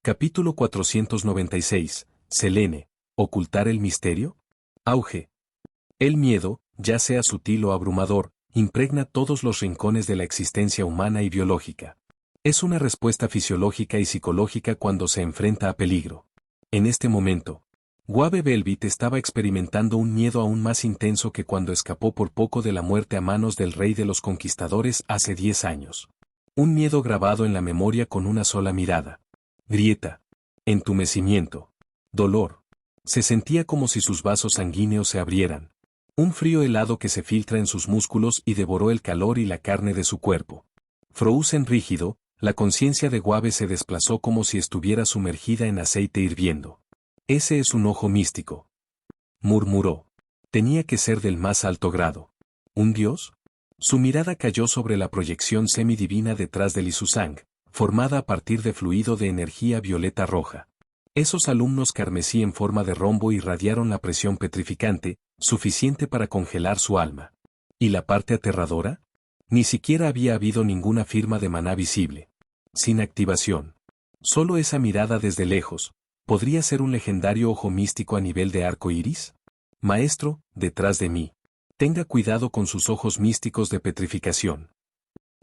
Capítulo 496. Selene. ¿Ocultar el misterio? Auge. El miedo, ya sea sutil o abrumador, impregna todos los rincones de la existencia humana y biológica. Es una respuesta fisiológica y psicológica cuando se enfrenta a peligro. En este momento, Wave Velvet estaba experimentando un miedo aún más intenso que cuando escapó por poco de la muerte a manos del rey de los conquistadores hace 10 años. Un miedo grabado en la memoria con una sola mirada. Grieta. Entumecimiento. Dolor. Se sentía como si sus vasos sanguíneos se abrieran. Un frío helado que se filtra en sus músculos y devoró el calor y la carne de su cuerpo. Frozen rígido, la conciencia de Wave se desplazó como si estuviera sumergida en aceite hirviendo. Ese es un ojo místico. Murmuró. Tenía que ser del más alto grado. ¿Un dios? Su mirada cayó sobre la proyección semidivina detrás de Lisusang, formada a partir de fluido de energía violeta roja. Esos alumnos carmesí en forma de rombo irradiaron la presión petrificante, suficiente para congelar su alma. ¿Y la parte aterradora? Ni siquiera había habido ninguna firma de maná visible. Sin activación. Solo esa mirada desde lejos. ¿Podría ser un legendario ojo místico a nivel de arco iris? Maestro, detrás de mí. Tenga cuidado con sus ojos místicos de petrificación.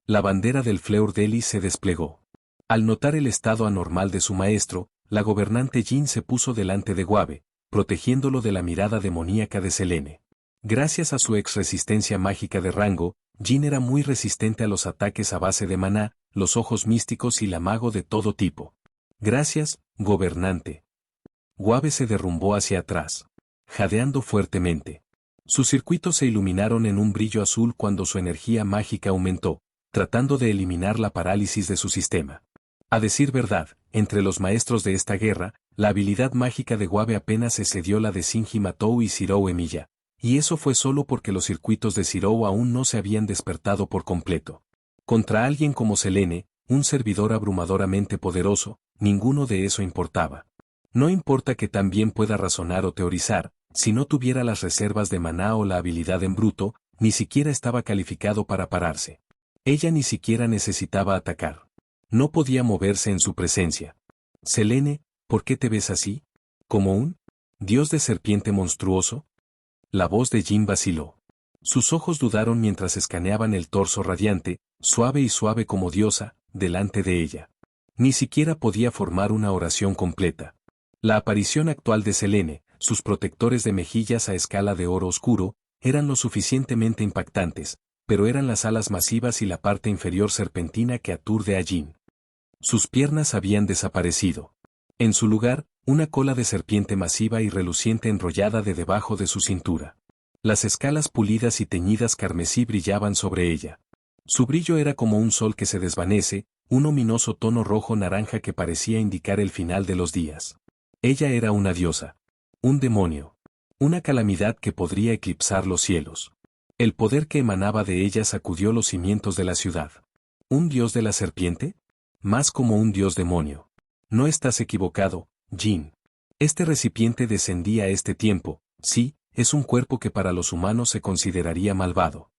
La bandera del Fleur d'Elis se desplegó. Al notar el estado anormal de su maestro, la gobernante Jin se puso delante de Wave, protegiéndolo de la mirada demoníaca de Selene. Gracias a su ex-resistencia mágica de rango, Jin era muy resistente a los ataques a base de maná, los ojos místicos y la mago de todo tipo. Gracias, gobernante. Wave se derrumbó hacia atrás, jadeando fuertemente. Sus circuitos se iluminaron en un brillo azul cuando su energía mágica aumentó, tratando de eliminar la parálisis de su sistema. A decir verdad, entre los maestros de esta guerra, la habilidad mágica de Wave apenas excedió la de Shinji Matou y Shirou Emiya, y eso fue solo porque los circuitos de Shirou aún no se habían despertado por completo. Contra alguien como Selene, un servidor abrumadoramente poderoso, ninguno de eso importaba. No importa que también pueda razonar o teorizar, si no tuviera las reservas de maná o la habilidad en bruto, ni siquiera estaba calificado para pararse. Ella ni siquiera necesitaba atacar. No podía moverse en su presencia. Selene, ¿por qué te ves así? ¿Como un dios de serpiente monstruoso? La voz de Jin vaciló. Sus ojos dudaron mientras escaneaban el torso radiante, suave y suave como diosa, delante de ella. Ni siquiera podía formar una oración completa. La aparición actual de Selene, sus protectores de mejillas a escala de oro oscuro, eran lo suficientemente impactantes, pero eran las alas masivas y la parte inferior serpentina que aturde a Jin. Sus piernas habían desaparecido. En su lugar, una cola de serpiente masiva y reluciente enrollada de debajo de su cintura. Las escalas pulidas y teñidas carmesí brillaban sobre ella. Su brillo era como un sol que se desvanece, un ominoso tono rojo-naranja que parecía indicar el final de los días. Ella era una diosa. Un demonio. Una calamidad que podría eclipsar los cielos. El poder que emanaba de ella sacudió los cimientos de la ciudad. ¿Un dios de la serpiente? Más como un dios demonio. No estás equivocado, Jin. Este recipiente descendía a este tiempo, sí, es un cuerpo que para los humanos se consideraría malvado.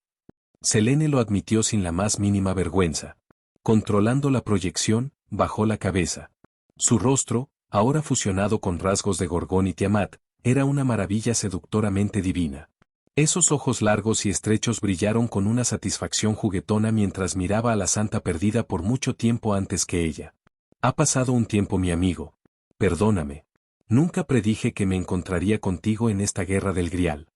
Selene lo admitió sin la más mínima vergüenza. Controlando la proyección, bajó la cabeza. Su rostro, ahora fusionado con rasgos de Gorgón y Tiamat, era una maravilla seductoramente divina. Esos ojos largos y estrechos brillaron con una satisfacción juguetona mientras miraba a la santa perdida por mucho tiempo antes que ella. Ha pasado un tiempo, mi amigo. Perdóname. Nunca predije que me encontraría contigo en esta guerra del Grial.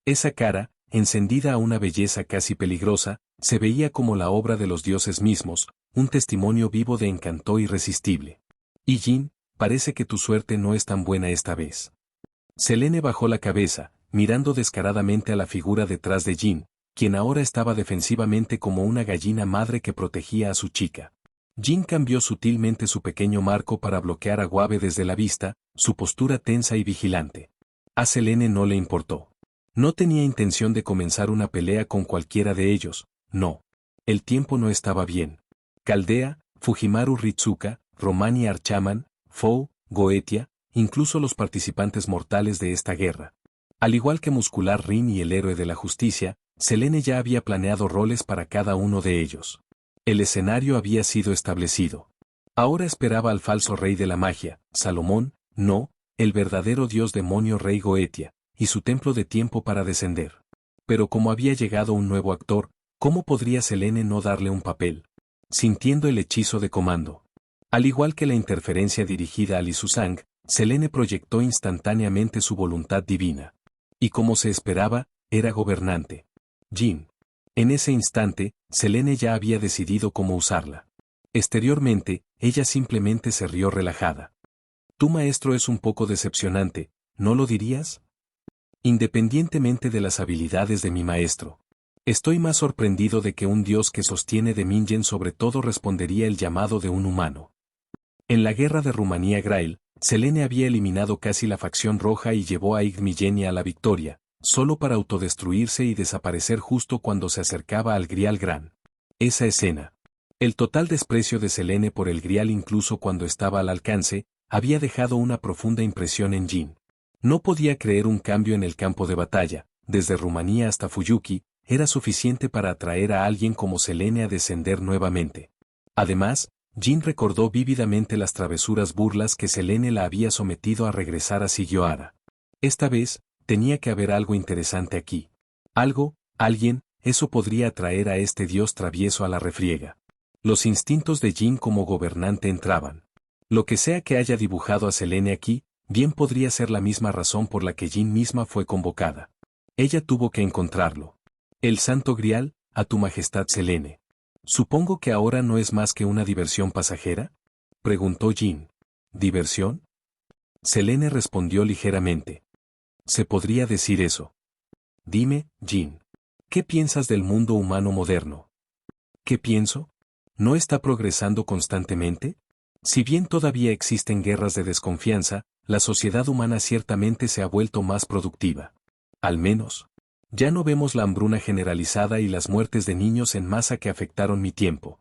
Esa cara, encendida a una belleza casi peligrosa, se veía como la obra de los dioses mismos, un testimonio vivo de encanto irresistible. Y Jin, parece que tu suerte no es tan buena esta vez. Selene bajó la cabeza, mirando descaradamente a la figura detrás de Jin, quien ahora estaba defensivamente como una gallina madre que protegía a su chica. Jin cambió sutilmente su pequeño marco para bloquear a Wave desde la vista, su postura tensa y vigilante. A Selene no le importó. No tenía intención de comenzar una pelea con cualquiera de ellos, no. El tiempo no estaba bien. Caldea, Fujimaru Ritsuka, Romani Archaman, Fou, Goetia, incluso los participantes mortales de esta guerra. Al igual que Muscular Rin y el héroe de la justicia, Selene ya había planeado roles para cada uno de ellos. El escenario había sido establecido. Ahora esperaba al falso rey de la magia, Salomón, no, el verdadero dios demonio rey Goetia, y su templo de tiempo para descender. Pero como había llegado un nuevo actor, ¿cómo podría Selene no darle un papel? Sintiendo el hechizo de comando. Al igual que la interferencia dirigida a Lisusang, Selene proyectó instantáneamente su voluntad divina. Y como se esperaba, era gobernante. Jin. En ese instante, Selene ya había decidido cómo usarla. Exteriormente, ella simplemente se rió relajada. Tu maestro es un poco decepcionante, ¿no lo dirías? Independientemente de las habilidades de mi maestro. Estoy más sorprendido de que un dios que sostiene de Mingen sobre todo respondería el llamado de un humano. En la guerra de Rumanía-Grail, Selene había eliminado casi la facción roja y llevó a Igmillenia a la victoria, solo para autodestruirse y desaparecer justo cuando se acercaba al Grial Gran. Esa escena. El total desprecio de Selene por el Grial incluso cuando estaba al alcance, había dejado una profunda impresión en Jin. No podía creer un cambio en el campo de batalla, desde Rumanía hasta Fuyuki, era suficiente para atraer a alguien como Selene a descender nuevamente. Además, Jin recordó vívidamente las travesuras burlas que Selene la había sometido a regresar a Sigioara. Esta vez, tenía que haber algo interesante aquí. Algo, alguien, eso podría atraer a este dios travieso a la refriega. Los instintos de Jin como gobernante entraban. Lo que sea que haya dibujado a Selene aquí, bien podría ser la misma razón por la que Jin misma fue convocada. Ella tuvo que encontrarlo. El Santo Grial, a tu majestad Selene. Supongo que ahora no es más que una diversión pasajera, preguntó Jin. ¿Diversión? Selene respondió ligeramente. Se podría decir eso. Dime, Jin. ¿Qué piensas del mundo humano moderno? ¿Qué pienso? ¿No está progresando constantemente? Si bien todavía existen guerras de desconfianza, la sociedad humana ciertamente se ha vuelto más productiva. Al menos, ya no vemos la hambruna generalizada y las muertes de niños en masa que afectaron mi tiempo.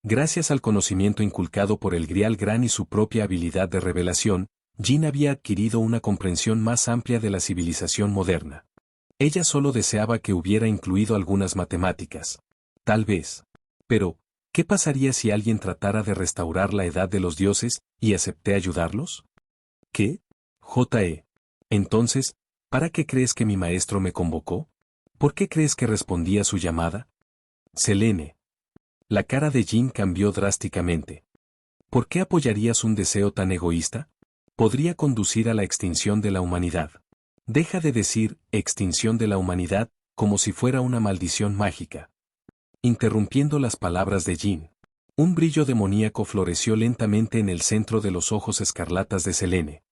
Gracias al conocimiento inculcado por el Grial Gran y su propia habilidad de revelación, Jin había adquirido una comprensión más amplia de la civilización moderna. Ella solo deseaba que hubiera incluido algunas matemáticas. Tal vez. Pero, ¿qué pasaría si alguien tratara de restaurar la edad de los dioses, y acepté ayudarlos? ¿Qué? J.E. Entonces, ¿para qué crees que mi maestro me convocó? ¿Por qué crees que respondí a su llamada? Selene. La cara de Jin cambió drásticamente. ¿Por qué apoyarías un deseo tan egoísta? Podría conducir a la extinción de la humanidad. Deja de decir extinción de la humanidad como si fuera una maldición mágica. Interrumpiendo las palabras de Jin. Un brillo demoníaco floreció lentamente en el centro de los ojos escarlatas de Selene.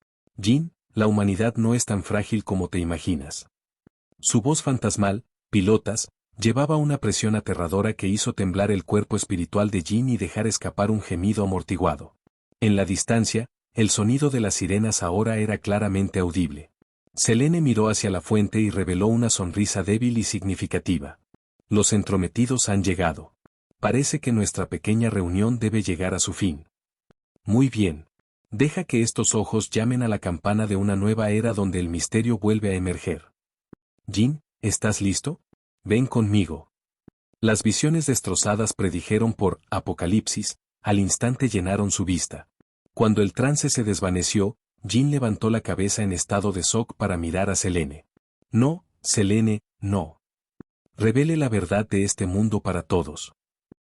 Jin, la humanidad no es tan frágil como te imaginas. Su voz fantasmal, pilotas, llevaba una presión aterradora que hizo temblar el cuerpo espiritual de Jin y dejar escapar un gemido amortiguado. En la distancia, el sonido de las sirenas ahora era claramente audible. Selene miró hacia la fuente y reveló una sonrisa débil y significativa. Los entrometidos han llegado. Parece que nuestra pequeña reunión debe llegar a su fin. Muy bien. Deja que estos ojos llamen a la campana de una nueva era donde el misterio vuelve a emerger. Jin, ¿estás listo? Ven conmigo. Las visiones destrozadas predijeron por Apocalipsis, al instante llenaron su vista. Cuando el trance se desvaneció, Jin levantó la cabeza en estado de shock para mirar a Selene. No, Selene, no. Revele la verdad de este mundo para todos.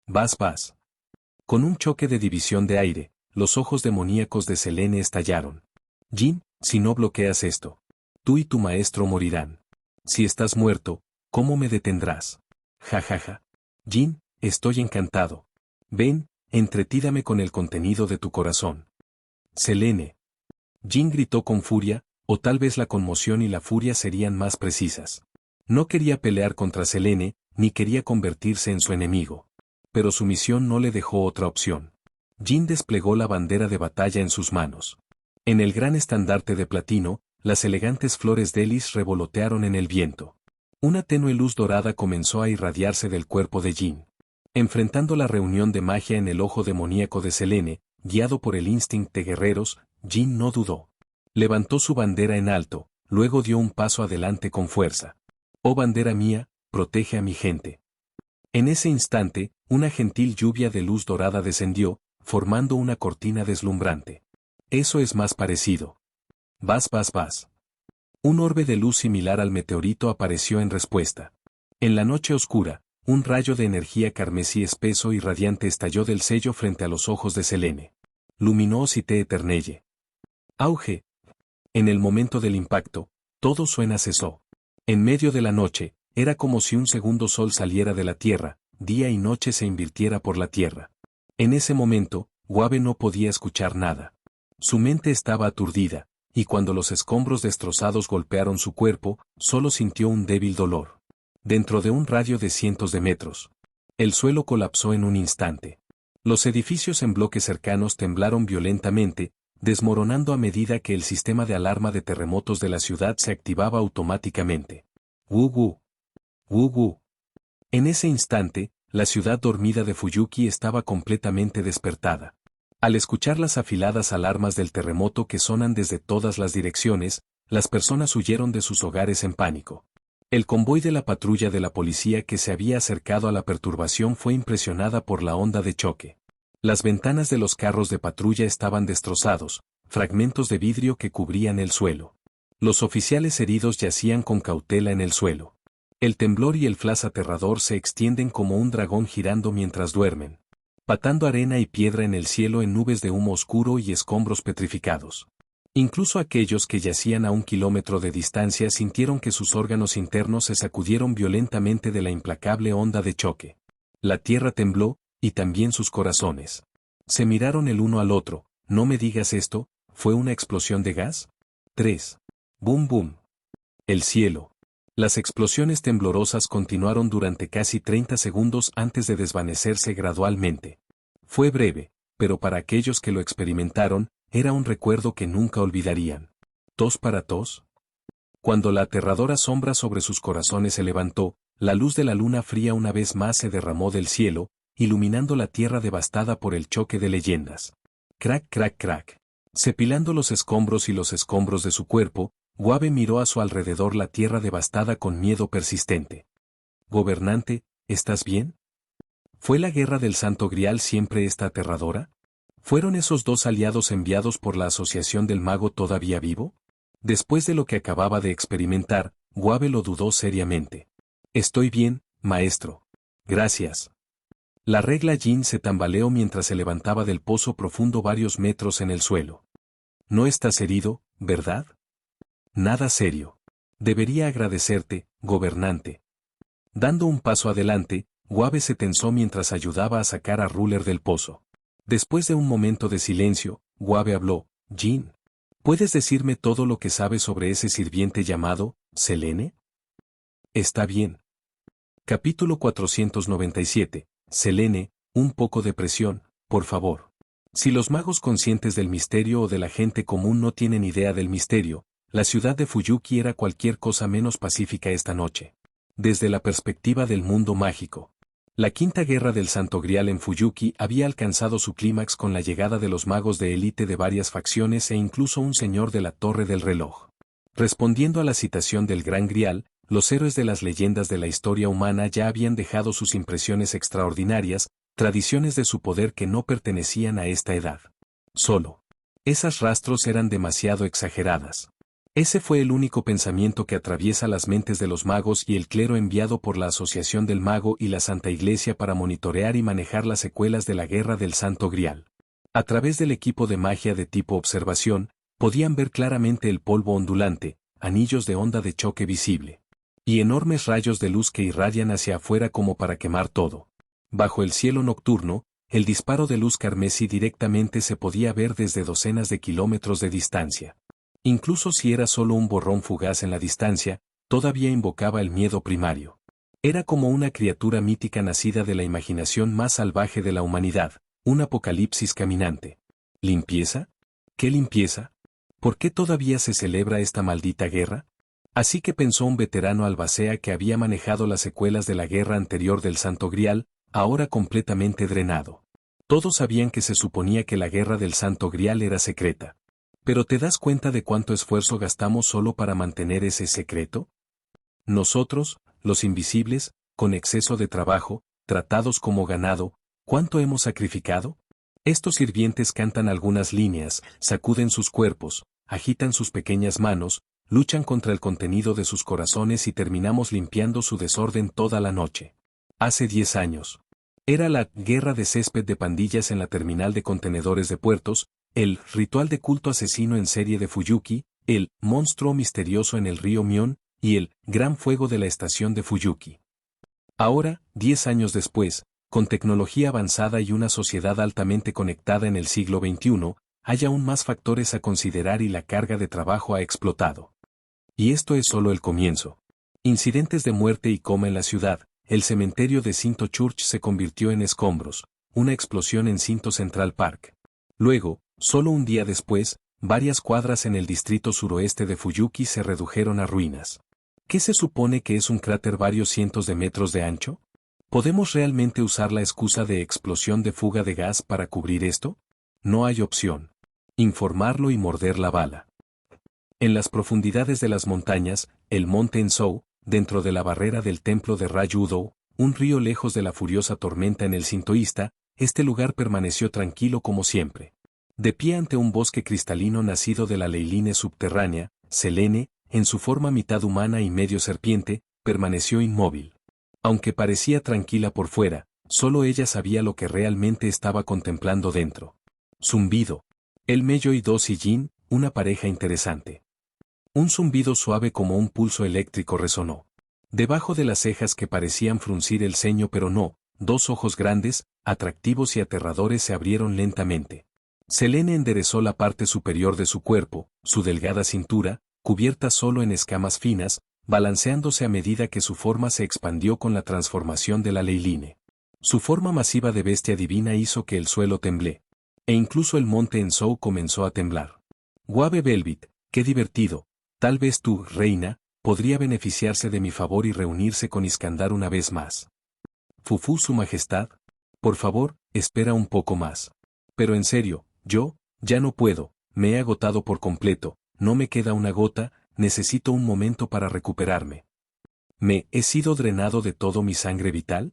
Vas. Con un choque de división de aire, los ojos demoníacos de Selene estallaron. Jin, si no bloqueas esto, tú y tu maestro morirán. Si estás muerto, ¿cómo me detendrás? Ja. Jin, estoy encantado. Ven, entretídame con el contenido de tu corazón. Selene. Jin gritó con furia, o tal vez la conmoción y la furia serían más precisas. No quería pelear contra Selene, ni quería convertirse en su enemigo. Pero su misión no le dejó otra opción. Jin desplegó la bandera de batalla en sus manos. En el gran estandarte de platino, las elegantes flores de lis revolotearon en el viento. Una tenue luz dorada comenzó a irradiarse del cuerpo de Jin. Enfrentando la reunión de magia en el ojo demoníaco de Selene, guiado por el instinto de guerreros, Jin no dudó. Levantó su bandera en alto, luego dio un paso adelante con fuerza. Oh bandera mía, protege a mi gente. En ese instante, una gentil lluvia de luz dorada descendió, formando una cortina deslumbrante. Eso es más parecido. Vas, vas, vas. Un orbe de luz similar al meteorito apareció en respuesta. En la noche oscura, un rayo de energía carmesí espeso y radiante estalló del sello frente a los ojos de Selene. Luminosité Eternelle. Auge. En el momento del impacto, todo suena cesó. En medio de la noche, era como si un segundo sol saliera de la tierra, día y noche se invirtiera por la tierra. En ese momento, Wabe no podía escuchar nada. Su mente estaba aturdida, y cuando los escombros destrozados golpearon su cuerpo, solo sintió un débil dolor. Dentro de un radio de cientos de metros. El suelo colapsó en un instante. Los edificios en bloques cercanos temblaron violentamente, desmoronando a medida que el sistema de alarma de terremotos de la ciudad se activaba automáticamente. ¡Wu-wu! ¡Wu-wu! En ese instante, la ciudad dormida de Fuyuki estaba completamente despertada. Al escuchar las afiladas alarmas del terremoto que sonan desde todas las direcciones, las personas huyeron de sus hogares en pánico. El convoy de la patrulla de la policía que se había acercado a la perturbación fue impresionada por la onda de choque. Las ventanas de los carros de patrulla estaban destrozados, fragmentos de vidrio que cubrían el suelo. Los oficiales heridos yacían con cautela en el suelo. El temblor y el flash aterrador se extienden como un dragón girando mientras duermen, patando arena y piedra en el cielo en nubes de humo oscuro y escombros petrificados. Incluso aquellos que yacían a 1 kilómetro de distancia sintieron que sus órganos internos se sacudieron violentamente de la implacable onda de choque. La tierra tembló, y también sus corazones. Se miraron el uno al otro. No me digas esto, ¿fue una explosión de gas? 3. Boom boom. El cielo. Las explosiones temblorosas continuaron durante casi 30 segundos antes de desvanecerse gradualmente. Fue breve, pero para aquellos que lo experimentaron, era un recuerdo que nunca olvidarían. ¿Tos para tos? Cuando la aterradora sombra sobre sus corazones se levantó, la luz de la luna fría una vez más se derramó del cielo, iluminando la tierra devastada por el choque de leyendas. Crack, crack, crack. Cepilando los escombros y los escombros de su cuerpo, Wabe miró a su alrededor la tierra devastada con miedo persistente. Gobernante, ¿estás bien? ¿Fue la guerra del Santo Grial siempre esta aterradora? ¿Fueron esos dos aliados enviados por la Asociación del Mago todavía vivo? Después de lo que acababa de experimentar, Wabe lo dudó seriamente. Estoy bien, maestro. Gracias. La regla Jin se tambaleó mientras se levantaba del pozo profundo varios metros en el suelo. No estás herido, ¿verdad? Nada serio. Debería agradecerte, gobernante. Dando un paso adelante, Wabe se tensó mientras ayudaba a sacar a Ruler del pozo. Después de un momento de silencio, Wabe habló. Jin, ¿puedes decirme todo lo que sabes sobre ese sirviente llamado Selene? Está bien. Capítulo 497. Selene, un poco de presión, por favor. Si los magos conscientes del misterio o de la gente común no tienen idea del misterio, la ciudad de Fuyuki era cualquier cosa menos pacífica esta noche. Desde la perspectiva del mundo mágico. La quinta guerra del Santo Grial en Fuyuki había alcanzado su clímax con la llegada de los magos de élite de varias facciones e incluso un señor de la Torre del Reloj. Respondiendo a la citación del Gran Grial, los héroes de las leyendas de la historia humana ya habían dejado sus impresiones extraordinarias, tradiciones de su poder que no pertenecían a esta edad. Solo. Esas rastros eran demasiado exageradas. Ese fue el único pensamiento que atraviesa las mentes de los magos y el clero enviado por la Asociación del Mago y la Santa Iglesia para monitorear y manejar las secuelas de la Guerra del Santo Grial. A través del equipo de magia de tipo observación, podían ver claramente el polvo ondulante, anillos de onda de choque visible. Y enormes rayos de luz que irradian hacia afuera como para quemar todo. Bajo el cielo nocturno, el disparo de luz carmesí directamente se podía ver desde docenas de kilómetros de distancia. Incluso si era solo un borrón fugaz en la distancia, todavía invocaba el miedo primario. Era como una criatura mítica nacida de la imaginación más salvaje de la humanidad, un apocalipsis caminante. ¿Limpieza? ¿Qué limpieza? ¿Por qué todavía se celebra esta maldita guerra? Así que pensó un veterano albacea que había manejado las secuelas de la guerra anterior del Santo Grial, ahora completamente drenado. Todos sabían que se suponía que la guerra del Santo Grial era secreta. ¿Pero te das cuenta de cuánto esfuerzo gastamos solo para mantener ese secreto? Nosotros, los invisibles, con exceso de trabajo, tratados como ganado, ¿cuánto hemos sacrificado? Estos sirvientes cantan algunas líneas, sacuden sus cuerpos, agitan sus pequeñas manos, luchan contra el contenido de sus corazones y terminamos limpiando su desorden toda la noche. Hace 10 años. Era la guerra de césped de pandillas en la terminal de contenedores de puertos, el ritual de culto asesino en serie de Fuyuki, el monstruo misterioso en el río Mion, y el gran fuego de la estación de Fuyuki. Ahora, 10 años después, con tecnología avanzada y una sociedad altamente conectada en el siglo XXI, hay aún más factores a considerar y la carga de trabajo ha explotado. Y esto es solo el comienzo. Incidentes de muerte y coma en la ciudad, el cementerio de Cinto Church se convirtió en escombros, una explosión en Cinto Central Park. Luego, solo un día después, varias cuadras en el distrito suroeste de Fuyuki se redujeron a ruinas. ¿Qué se supone que es un cráter varios cientos de metros de ancho? ¿Podemos realmente usar la excusa de explosión de fuga de gas para cubrir esto? No hay opción. Informarlo y morder la bala. En las profundidades de las montañas, el monte Ensou, dentro de la barrera del templo de Ryūdō, un río lejos de la furiosa tormenta en el sintoísta, este lugar permaneció tranquilo como siempre. De pie ante un bosque cristalino nacido de la Leiline subterránea, Selene, en su forma mitad humana y medio serpiente, permaneció inmóvil. Aunque parecía tranquila por fuera, solo ella sabía lo que realmente estaba contemplando dentro. Zumbido. El Mello y Do Jin, una pareja interesante. Un zumbido suave como un pulso eléctrico resonó. Debajo de las cejas que parecían fruncir el ceño pero no, dos ojos grandes, atractivos y aterradores se abrieron lentamente. Selene enderezó la parte superior de su cuerpo, su delgada cintura, cubierta solo en escamas finas, balanceándose a medida que su forma se expandió con la transformación de la Leiline. Su forma masiva de bestia divina hizo que el suelo temblé. E incluso el monte Ensou comenzó a temblar. Guave Velvet, qué divertido. Tal vez tú, reina, podría beneficiarse de mi favor y reunirse con Iskandar una vez más. Fufu, su majestad. Por favor, espera un poco más. Pero en serio, yo, ya no puedo, me he agotado por completo, no me queda una gota, necesito un momento para recuperarme. ¿Me he sido drenado de todo mi sangre vital?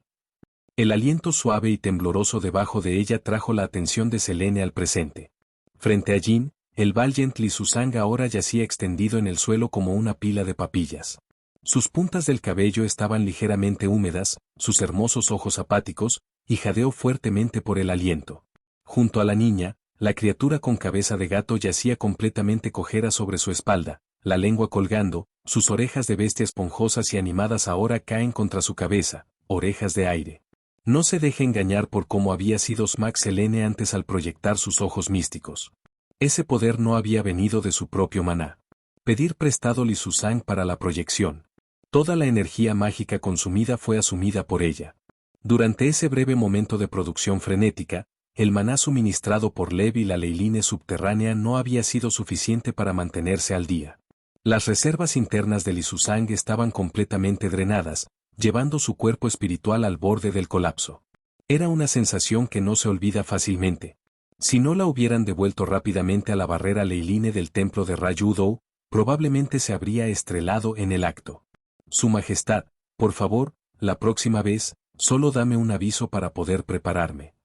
El aliento suave y tembloroso debajo de ella trajo la atención de Selene al presente. Frente a Jin, el Valiant Li Susang ahora yacía extendido en el suelo como una pila de papillas. Sus puntas del cabello estaban ligeramente húmedas, sus hermosos ojos apáticos, y jadeó fuertemente por el aliento. Junto a la niña, la criatura con cabeza de gato yacía completamente cojera sobre su espalda, la lengua colgando, sus orejas de bestia esponjosas y animadas ahora caen contra su cabeza, orejas de aire. No se deje engañar por cómo había sido Smack Selene antes al proyectar sus ojos místicos. Ese poder no había venido de su propio maná. Pedir prestado Li Susang para la proyección. Toda la energía mágica consumida fue asumida por ella. Durante ese breve momento de producción frenética, el maná suministrado por Lev y la Leiline subterránea no había sido suficiente para mantenerse al día. Las reservas internas de Li Susang estaban completamente drenadas, llevando su cuerpo espiritual al borde del colapso. Era una sensación que no se olvida fácilmente. Si no la hubieran devuelto rápidamente a la barrera Leiline del templo de Ryūdō, probablemente se habría estrellado en el acto. Su Majestad, por favor, la próxima vez, solo dame un aviso para poder prepararme.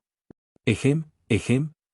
Ejem,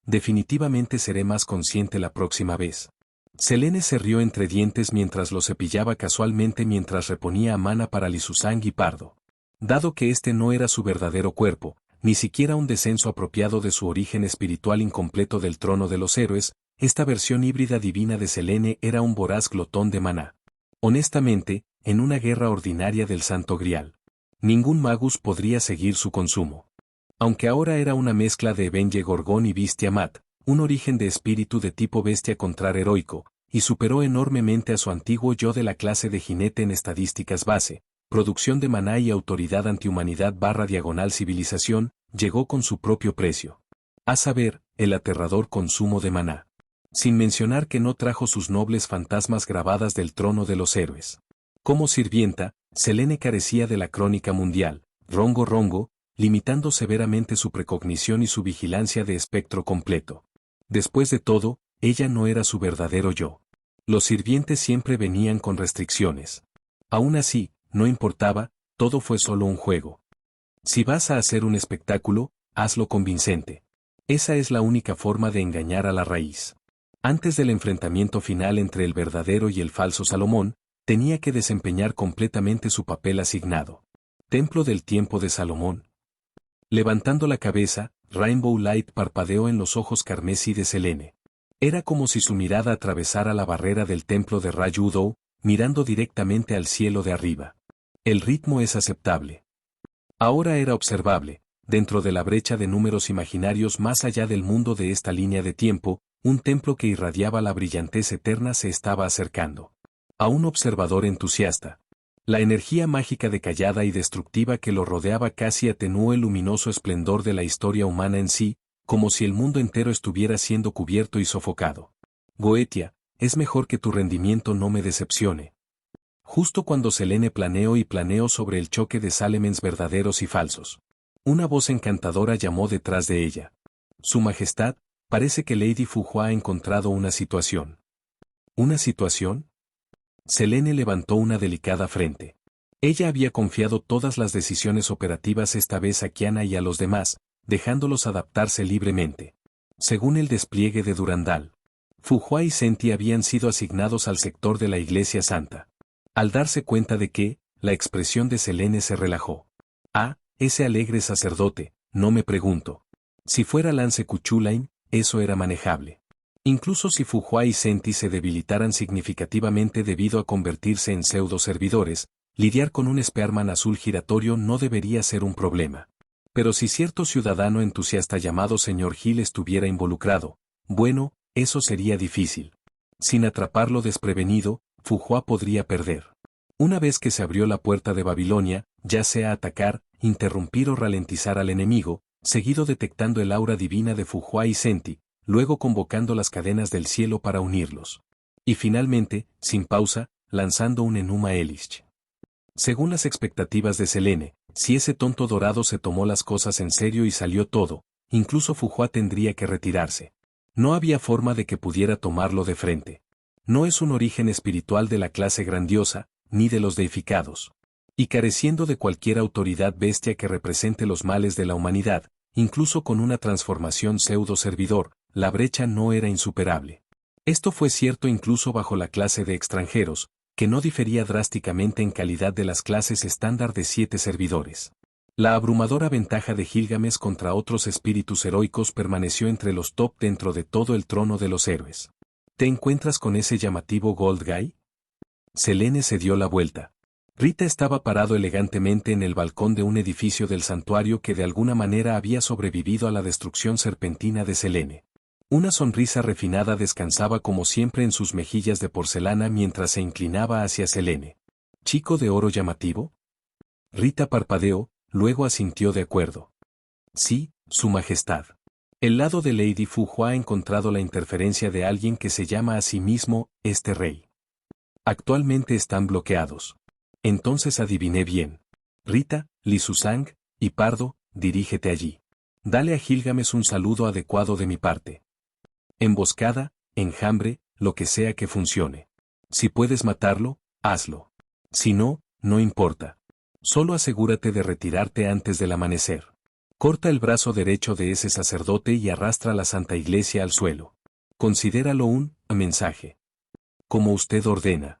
definitivamente seré más consciente la próxima vez. Selene se rió entre dientes mientras lo cepillaba casualmente mientras reponía a Mana para Li Susang y Pardo. Dado que este no era su verdadero cuerpo, ni siquiera un descenso apropiado de su origen espiritual incompleto del trono de los héroes, esta versión híbrida divina de Selene era un voraz glotón de maná. Honestamente, en una guerra ordinaria del Santo Grial, ningún magus podría seguir su consumo. Aunque ahora era una mezcla de Venge Gorgón y Bestia Mat, un origen de espíritu de tipo bestia contraheroico, y superó enormemente a su antiguo yo de la clase de jinete en estadísticas base, producción de maná y autoridad antihumanidad / civilización, llegó con su propio precio. A saber, el aterrador consumo de maná. Sin mencionar que no trajo sus nobles fantasmas grabadas del trono de los héroes. Como sirvienta, Selene carecía de la crónica mundial, Rongo, limitando severamente su precognición y su vigilancia de espectro completo. Después de todo, ella no era su verdadero yo. Los sirvientes siempre venían con restricciones. Aún así, no importaba, todo fue solo un juego. Si vas a hacer un espectáculo, hazlo convincente. Esa es la única forma de engañar a la raíz. Antes del enfrentamiento final entre el verdadero y el falso Salomón, tenía que desempeñar completamente su papel asignado. Templo del tiempo de Salomón. Levantando la cabeza, Rainbow Light parpadeó en los ojos carmesí de Selene. Era como si su mirada atravesara la barrera del templo de Ra-Yu-Do, mirando directamente al cielo de arriba. El ritmo es aceptable. Ahora era observable, dentro de la brecha de números imaginarios más allá del mundo de esta línea de tiempo, un templo que irradiaba la brillantez eterna se estaba acercando. A un observador entusiasta. La energía mágica decallada y destructiva que lo rodeaba casi atenuó el luminoso esplendor de la historia humana en sí, como si el mundo entero estuviera siendo cubierto y sofocado. Goetia, es mejor que tu rendimiento no me decepcione. Justo cuando Selene planeó sobre el choque de Salamence verdaderos y falsos. Una voz encantadora llamó detrás de ella. Su Majestad, parece que Lady Fuhua ha encontrado una situación. ¿Una situación? Selene levantó una delicada frente. Ella había confiado todas las decisiones operativas esta vez a Kiana y a los demás, dejándolos adaptarse libremente. Según el despliegue de Durandal, Fuhua y Senti habían sido asignados al sector de la Iglesia Santa. Al darse cuenta de que, la expresión de Selene se relajó. Ah, ese alegre sacerdote, no me pregunto. Si fuera Lance Kuchulain, eso era manejable. Incluso si Fuhua y Senti se debilitaran significativamente debido a convertirse en pseudo-servidores, lidiar con un Spearman azul giratorio no debería ser un problema. Pero si cierto ciudadano entusiasta llamado Sr. Hill estuviera involucrado, bueno, eso sería difícil. Sin atraparlo desprevenido, Fuhua podría perder. Una vez que se abrió la puerta de Babilonia, ya sea atacar, interrumpir o ralentizar al enemigo, seguido detectando el aura divina de Fuhua y Senti, luego convocando las cadenas del cielo para unirlos. Y finalmente, sin pausa, lanzando un Enuma Elish. Según las expectativas de Selene, si ese tonto dorado se tomó las cosas en serio y salió todo, incluso Fuhua tendría que retirarse. No había forma de que pudiera tomarlo de frente. No es un origen espiritual de la clase grandiosa, ni de los deificados. Y careciendo de cualquier autoridad bestia que represente los males de la humanidad, incluso con una transformación pseudo-servidor, la brecha no era insuperable. Esto fue cierto incluso bajo la clase de extranjeros, que no difería drásticamente en calidad de las clases estándar de 7 servidores. La abrumadora ventaja de Gilgamesh contra otros espíritus heroicos permaneció entre los top dentro de todo el trono de los héroes. ¿Te encuentras con ese llamativo Gold Guy? Selene se dio la vuelta. Rita estaba parado elegantemente en el balcón de un edificio del santuario que de alguna manera había sobrevivido a la destrucción serpentina de Selene. Una sonrisa refinada descansaba como siempre en sus mejillas de porcelana mientras se inclinaba hacia Selene. ¿Chico de oro llamativo? Rita parpadeó, luego asintió de acuerdo. Sí, Su Majestad. El lado de Lady Fuhua ha encontrado la interferencia de alguien que se llama a sí mismo, este rey. Actualmente están bloqueados. Entonces adiviné bien. Rita, Li Susang, y Pardo, dirígete allí. Dale a Gilgamesh un saludo adecuado de mi parte. Emboscada, enjambre, lo que sea que funcione. Si puedes matarlo, hazlo. Si no, no importa. Solo asegúrate de retirarte antes del amanecer. Corta el brazo derecho de ese sacerdote y arrastra la Santa Iglesia al suelo. Considéralo un mensaje. Como usted ordena.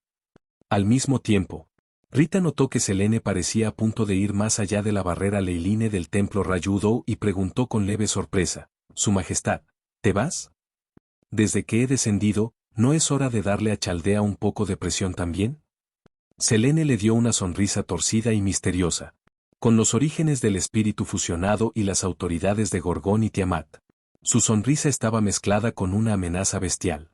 Al mismo tiempo, Rita notó que Selene parecía a punto de ir más allá de la barrera leiline del templo Ra-Yu-Do y preguntó con leve sorpresa, Su Majestad, ¿te vas? Desde que he descendido, ¿no es hora de darle a Chaldea un poco de presión también? Selene le dio una sonrisa torcida y misteriosa. Con los orígenes del espíritu fusionado y las autoridades de Gorgón y Tiamat. Su sonrisa estaba mezclada con una amenaza bestial.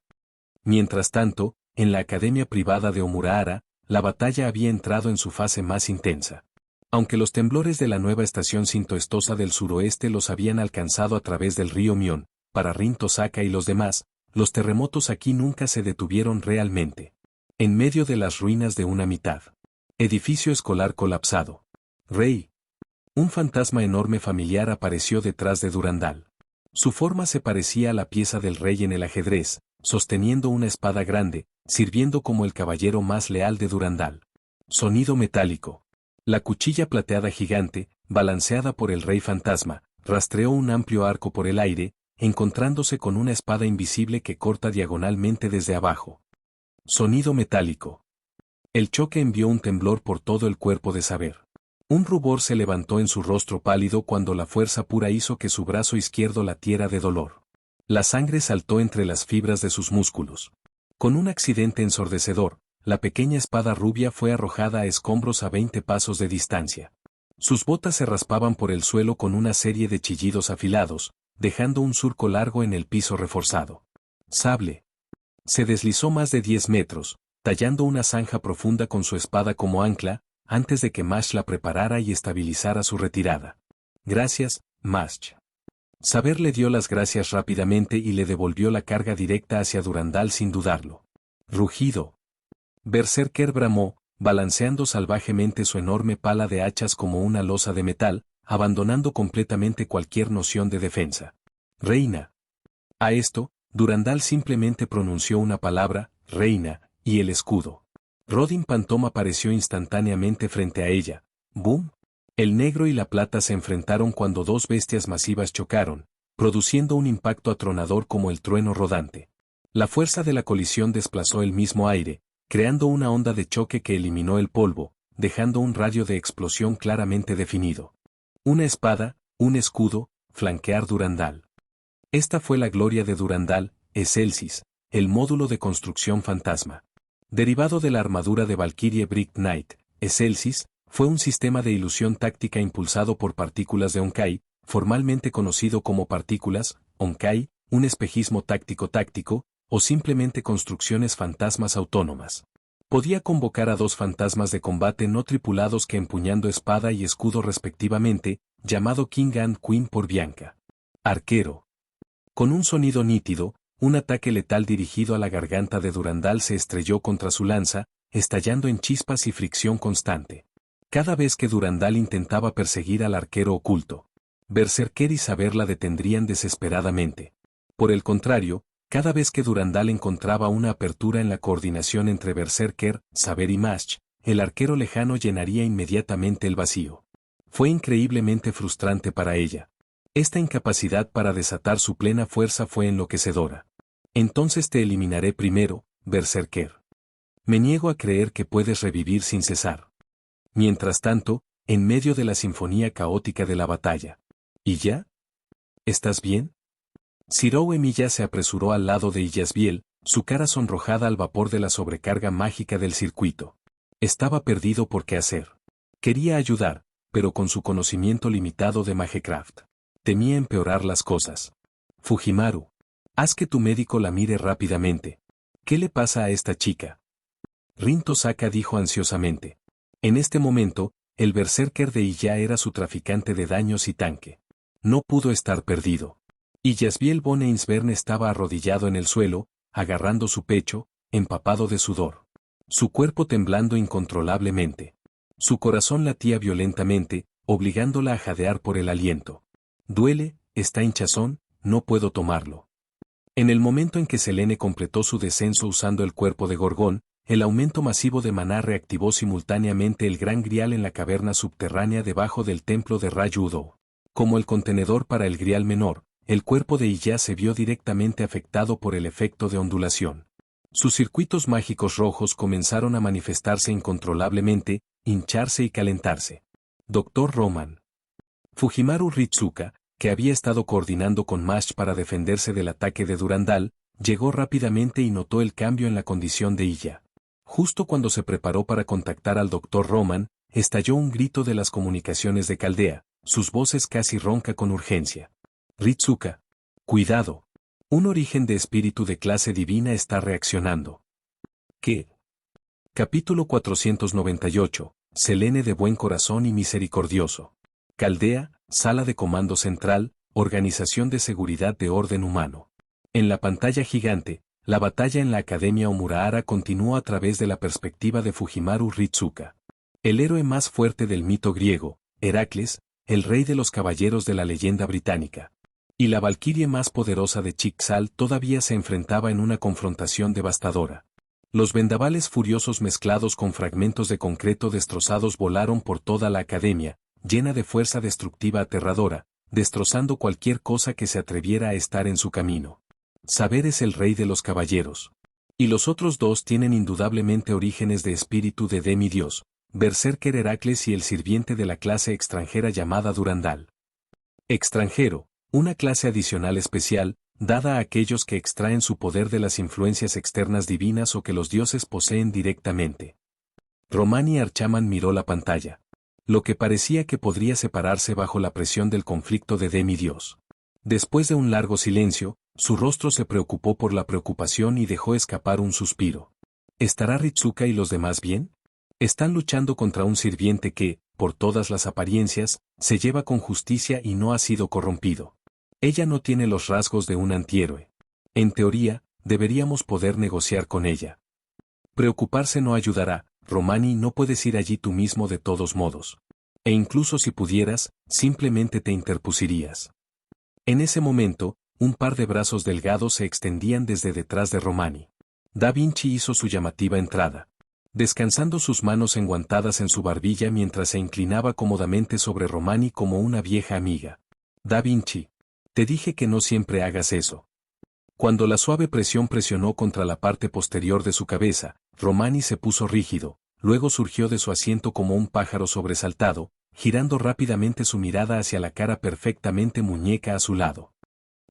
Mientras tanto, en la academia privada de Omurahara, la batalla había entrado en su fase más intensa. Aunque los temblores de la nueva estación sintoestosa del suroeste los habían alcanzado a través del río Mion, para Rin Tosaka y los demás, los terremotos aquí nunca se detuvieron realmente. En medio de las ruinas de una mitad. Edificio escolar colapsado. Rey. Un fantasma enorme familiar apareció detrás de Durandal. Su forma se parecía a la pieza del rey en el ajedrez, sosteniendo una espada grande, sirviendo como el caballero más leal de Durandal. Sonido metálico. La cuchilla plateada gigante, balanceada por el rey fantasma, rastreó un amplio arco por el aire, encontrándose con una espada invisible que corta diagonalmente desde abajo. Sonido metálico. El choque envió un temblor por todo el cuerpo de Saber. Un rubor se levantó en su rostro pálido cuando la fuerza pura hizo que su brazo izquierdo latiera de dolor. La sangre saltó entre las fibras de sus músculos. Con un accidente ensordecedor, la pequeña espada rubia fue arrojada a escombros a 20 pasos de distancia. Sus botas se raspaban por el suelo con una serie de chillidos afilados, dejando un surco largo en el piso reforzado. Sable. Se deslizó más de 10 metros, tallando una zanja profunda con su espada como ancla, antes de que Mash la preparara y estabilizara su retirada. Gracias, Mash. Saber le dio las gracias rápidamente y le devolvió la carga directa hacia Durandal sin dudarlo. Rugido. Berserker bramó, balanceando salvajemente su enorme pala de hachas como una losa de metal, abandonando completamente cualquier noción de defensa. Reina. A esto, Durandal simplemente pronunció una palabra, reina, y el escudo. Rodin Pantom apareció instantáneamente frente a ella. ¡Boom! El negro y la plata se enfrentaron cuando dos bestias masivas chocaron, produciendo un impacto atronador como el trueno rodante. La fuerza de la colisión desplazó el mismo aire, creando una onda de choque que eliminó el polvo, dejando un radio de explosión claramente definido. Una espada, un escudo, flanquear Durandal. Esta fue la gloria de Durandal, Excelsis, el módulo de construcción fantasma. Derivado de la armadura de Valkyrie Brick Knight, Excelsis, fue un sistema de ilusión táctica impulsado por partículas de Onkai, formalmente conocido como partículas, Onkai, un espejismo táctico-táctico, o simplemente construcciones fantasmas autónomas. Podía convocar a dos fantasmas de combate no tripulados que empuñando espada y escudo respectivamente, llamado King and Queen por Bianca. Arquero. Con un sonido nítido, un ataque letal dirigido a la garganta de Durandal se estrelló contra su lanza, estallando en chispas y fricción constante. Cada vez que Durandal intentaba perseguir al arquero oculto, Berserker y Saber la detendrían desesperadamente. Por el contrario, cada vez que Durandal encontraba una apertura en la coordinación entre Berserker, Saber y Mash, el arquero lejano llenaría inmediatamente el vacío. Fue increíblemente frustrante para ella. Esta incapacidad para desatar su plena fuerza fue enloquecedora. Entonces te eliminaré primero, Berserker. Me niego a creer que puedes revivir sin cesar. Mientras tanto, en medio de la sinfonía caótica de la batalla. ¿Y ya? ¿Estás bien? Zirou Emilia se apresuró al lado de Yasbiel, su cara sonrojada al vapor de la sobrecarga mágica del circuito. Estaba perdido por qué hacer. Quería ayudar, pero con su conocimiento limitado de Magecraft. Temía empeorar las cosas. Fujimaru. Haz que tu médico la mire rápidamente. ¿Qué le pasa a esta chica? Rin Tosaka dijo ansiosamente. En este momento, el berserker de Iya era su traficante de daños y tanque. No pudo estar perdido. Y Yasbiel von Einsvern estaba arrodillado en el suelo, agarrando su pecho, empapado de sudor. Su cuerpo temblando incontrolablemente. Su corazón latía violentamente, obligándola a jadear por el aliento. Duele, está hinchazón, no puedo tomarlo. En el momento en que Selene completó su descenso usando el cuerpo de Gorgón, el aumento masivo de maná reactivó simultáneamente el gran grial en la caverna subterránea debajo del templo de Rayudo. Como el contenedor para el grial menor, el cuerpo de Iya se vio directamente afectado por el efecto de ondulación. Sus circuitos mágicos rojos comenzaron a manifestarse incontrolablemente, hincharse y calentarse. Dr. Roman. Fujimaru Ritsuka, que había estado coordinando con Mash para defenderse del ataque de Durandal, llegó rápidamente y notó el cambio en la condición de Iya. Justo cuando se preparó para contactar al Dr. Roman, estalló un grito de las comunicaciones de Caldea, sus voces casi ronca con urgencia. Ritsuka. Cuidado. Un origen de espíritu de clase divina está reaccionando. ¿Qué? Capítulo 498. Selene de buen corazón y misericordioso. Caldea, Sala de Comando Central, Organización de Seguridad de Orden Humano. En la pantalla gigante, la batalla en la Academia Omurahara continuó a través de la perspectiva de Fujimaru Ritsuka. El héroe más fuerte del mito griego, Heracles, el rey de los caballeros de la leyenda británica. Y la valquirie más poderosa de Chicxal todavía se enfrentaba en una confrontación devastadora. Los vendavales furiosos mezclados con fragmentos de concreto destrozados volaron por toda la academia, llena de fuerza destructiva aterradora, destrozando cualquier cosa que se atreviera a estar en su camino. Saber es el rey de los caballeros. Y los otros dos tienen indudablemente orígenes de espíritu de demidios, Berserker Heracles y el sirviente de la clase extranjera llamada Durandal. Extranjero, una clase adicional especial, dada a aquellos que extraen su poder de las influencias externas divinas o que los dioses poseen directamente. Romani Archaman miró la pantalla. Lo que parecía que podría separarse bajo la presión del conflicto de demidios. Después de un largo silencio, su rostro se preocupó por la preocupación y dejó escapar un suspiro. ¿Estará Ritsuka y los demás bien? Están luchando contra un sirviente que, por todas las apariencias, se lleva con justicia y no ha sido corrompido. Ella no tiene los rasgos de un antihéroe. En teoría, deberíamos poder negociar con ella. Preocuparse no ayudará, Romani, no puedes ir allí tú mismo de todos modos. E incluso si pudieras, simplemente te interpusirías. En ese momento, un par de brazos delgados se extendían desde detrás de Romani. Da Vinci hizo su llamativa entrada. Descansando sus manos enguantadas en su barbilla mientras se inclinaba cómodamente sobre Romani como una vieja amiga. Da Vinci. Te dije que no siempre hagas eso. Cuando la suave presión presionó contra la parte posterior de su cabeza, Romani se puso rígido, luego surgió de su asiento como un pájaro sobresaltado, girando rápidamente su mirada hacia la cara perfectamente muñeca a su lado.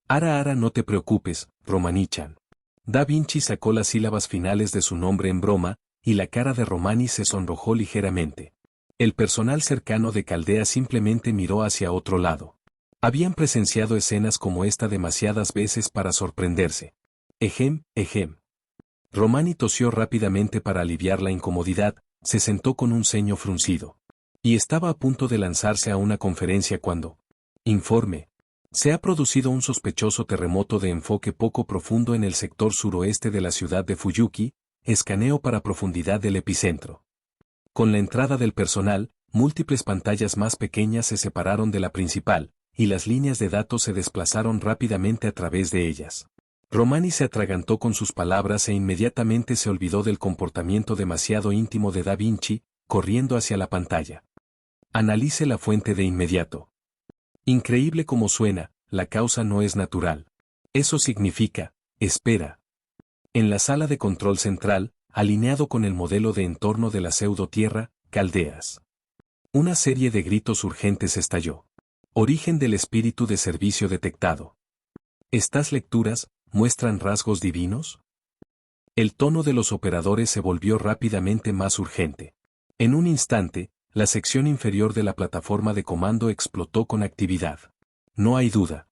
Ara, no te preocupes, Romani-chan. Da Vinci sacó las sílabas finales de su nombre en broma, y la cara de Romani se sonrojó ligeramente. El personal cercano de Caldea simplemente miró hacia otro lado. Habían presenciado escenas como esta demasiadas veces para sorprenderse. Ejem. Romani tosió rápidamente para aliviar la incomodidad, se sentó con un ceño fruncido. Y estaba a punto de lanzarse a una conferencia cuando... Informe. Se ha producido un sospechoso terremoto de enfoque poco profundo en el sector suroeste de la ciudad de Fuyuki, escaneo para profundidad del epicentro. Con la entrada del personal, múltiples pantallas más pequeñas se separaron de la principal, y las líneas de datos se desplazaron rápidamente a través de ellas. Romani se atragantó con sus palabras e inmediatamente se olvidó del comportamiento demasiado íntimo de Da Vinci, corriendo hacia la pantalla. Analice la fuente de inmediato. Increíble como suena, la causa no es natural. Eso significa, espera. En la sala de control central, alineado con el modelo de entorno de la pseudo-tierra, Caldeas. Una serie de gritos urgentes estalló. Origen del espíritu de servicio detectado. ¿Estas lecturas muestran rasgos divinos? El tono de los operadores se volvió rápidamente más urgente. En un instante, la sección inferior de la plataforma de comando explotó con actividad. No hay duda.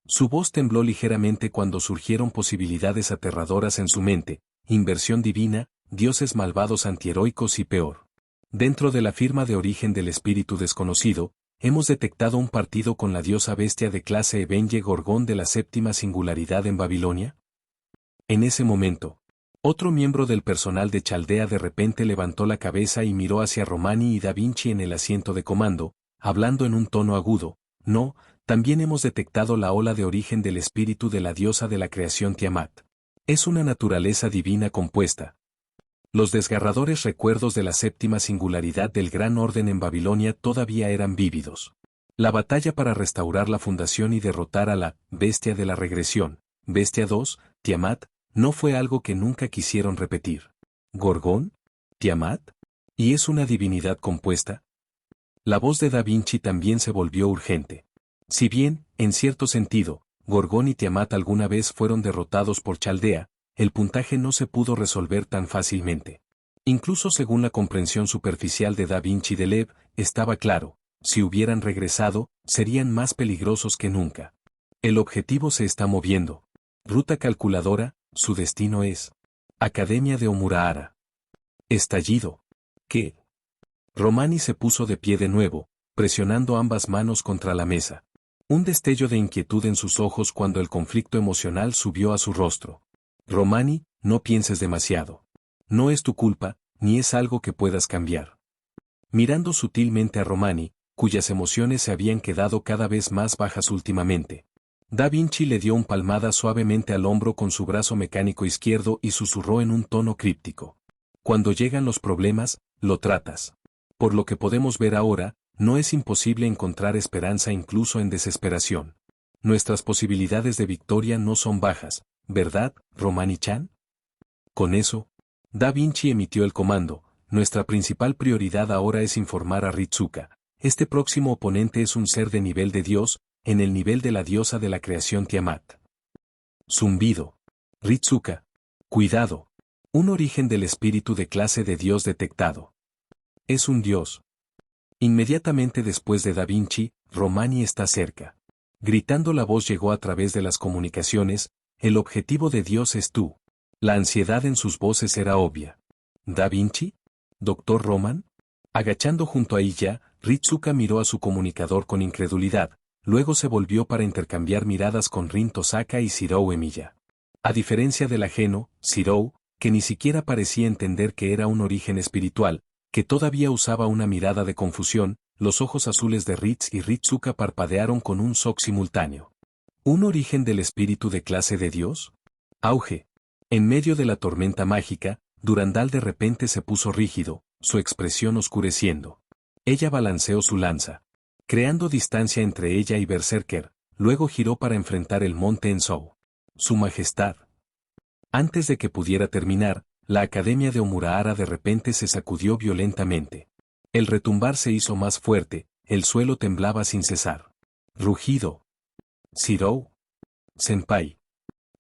Su voz tembló ligeramente cuando surgieron posibilidades aterradoras en su mente, inversión divina, dioses malvados antiheroicos y peor. Dentro de la firma de origen del espíritu desconocido, hemos detectado un partido con la diosa bestia de clase Evenge Gorgón de la séptima singularidad en Babilonia. En ese momento, otro miembro del personal de Chaldea de repente levantó la cabeza y miró hacia Romani y Da Vinci en el asiento de comando, hablando en un tono agudo. No, también hemos detectado la ola de origen del espíritu de la diosa de la creación Tiamat. Es una naturaleza divina compuesta. Los desgarradores recuerdos de la séptima singularidad del gran orden en Babilonia todavía eran vívidos. La batalla para restaurar la fundación y derrotar a la bestia de la regresión, Bestia 2, Tiamat, no fue algo que nunca quisieron repetir. ¿Gorgón? ¿Tiamat? ¿Y es una divinidad compuesta? La voz de Da Vinci también se volvió urgente. Si bien, en cierto sentido, Gorgón y Tiamat alguna vez fueron derrotados por Chaldea, el puntaje no se pudo resolver tan fácilmente. Incluso según la comprensión superficial de Da Vinci de Lev, estaba claro, si hubieran regresado, serían más peligrosos que nunca. El objetivo se está moviendo. Ruta calculadora, su destino es. Academia de Omurahara. Estallido. ¿Qué? Romani se puso de pie de nuevo, presionando ambas manos contra la mesa. Un destello de inquietud en sus ojos cuando el conflicto emocional subió a su rostro. Romani, no pienses demasiado. No es tu culpa, ni es algo que puedas cambiar. Mirando sutilmente a Romani, cuyas emociones se habían quedado cada vez más bajas últimamente. Da Vinci le dio un palmada suavemente al hombro con su brazo mecánico izquierdo y susurró en un tono críptico. Cuando llegan los problemas, lo tratas. Por lo que podemos ver ahora, no es imposible encontrar esperanza incluso en desesperación. Nuestras posibilidades de victoria no son bajas, ¿verdad, Romani-chan? Con eso, Da Vinci emitió el comando. Nuestra principal prioridad ahora es informar a Ritsuka. Este próximo oponente es un ser de nivel de Dios, en el nivel de la diosa de la creación Tiamat. Zumbido. Ritsuka. Cuidado. Un origen del espíritu de clase de Dios detectado. Es un Dios. Inmediatamente después de Da Vinci, Romani está cerca. Gritando la voz llegó a través de las comunicaciones, el objetivo de Dios es tú. La ansiedad en sus voces era obvia. ¿Da Vinci? ¿Doctor Roman? Agachando junto a ella, Ritsuka miró a su comunicador con incredulidad, luego se volvió para intercambiar miradas con Rin Tosaka y Shirou Emiya. A diferencia del ajeno, Shirou, que ni siquiera parecía entender que era un origen espiritual, que todavía usaba una mirada de confusión, los ojos azules de Ritz y Ritsuka parpadearon con un shock simultáneo. ¿Un origen del espíritu de clase de Dios? Auge. En medio de la tormenta mágica, Durandal de repente se puso rígido, su expresión oscureciendo. Ella balanceó su lanza, creando distancia entre ella y Berserker, luego giró para enfrentar el monte Enzou. Su Majestad. Antes de que pudiera terminar, la Academia de Omurahara de repente se sacudió violentamente. El retumbar se hizo más fuerte, el suelo temblaba sin cesar. Rugido. Shirou. Senpai.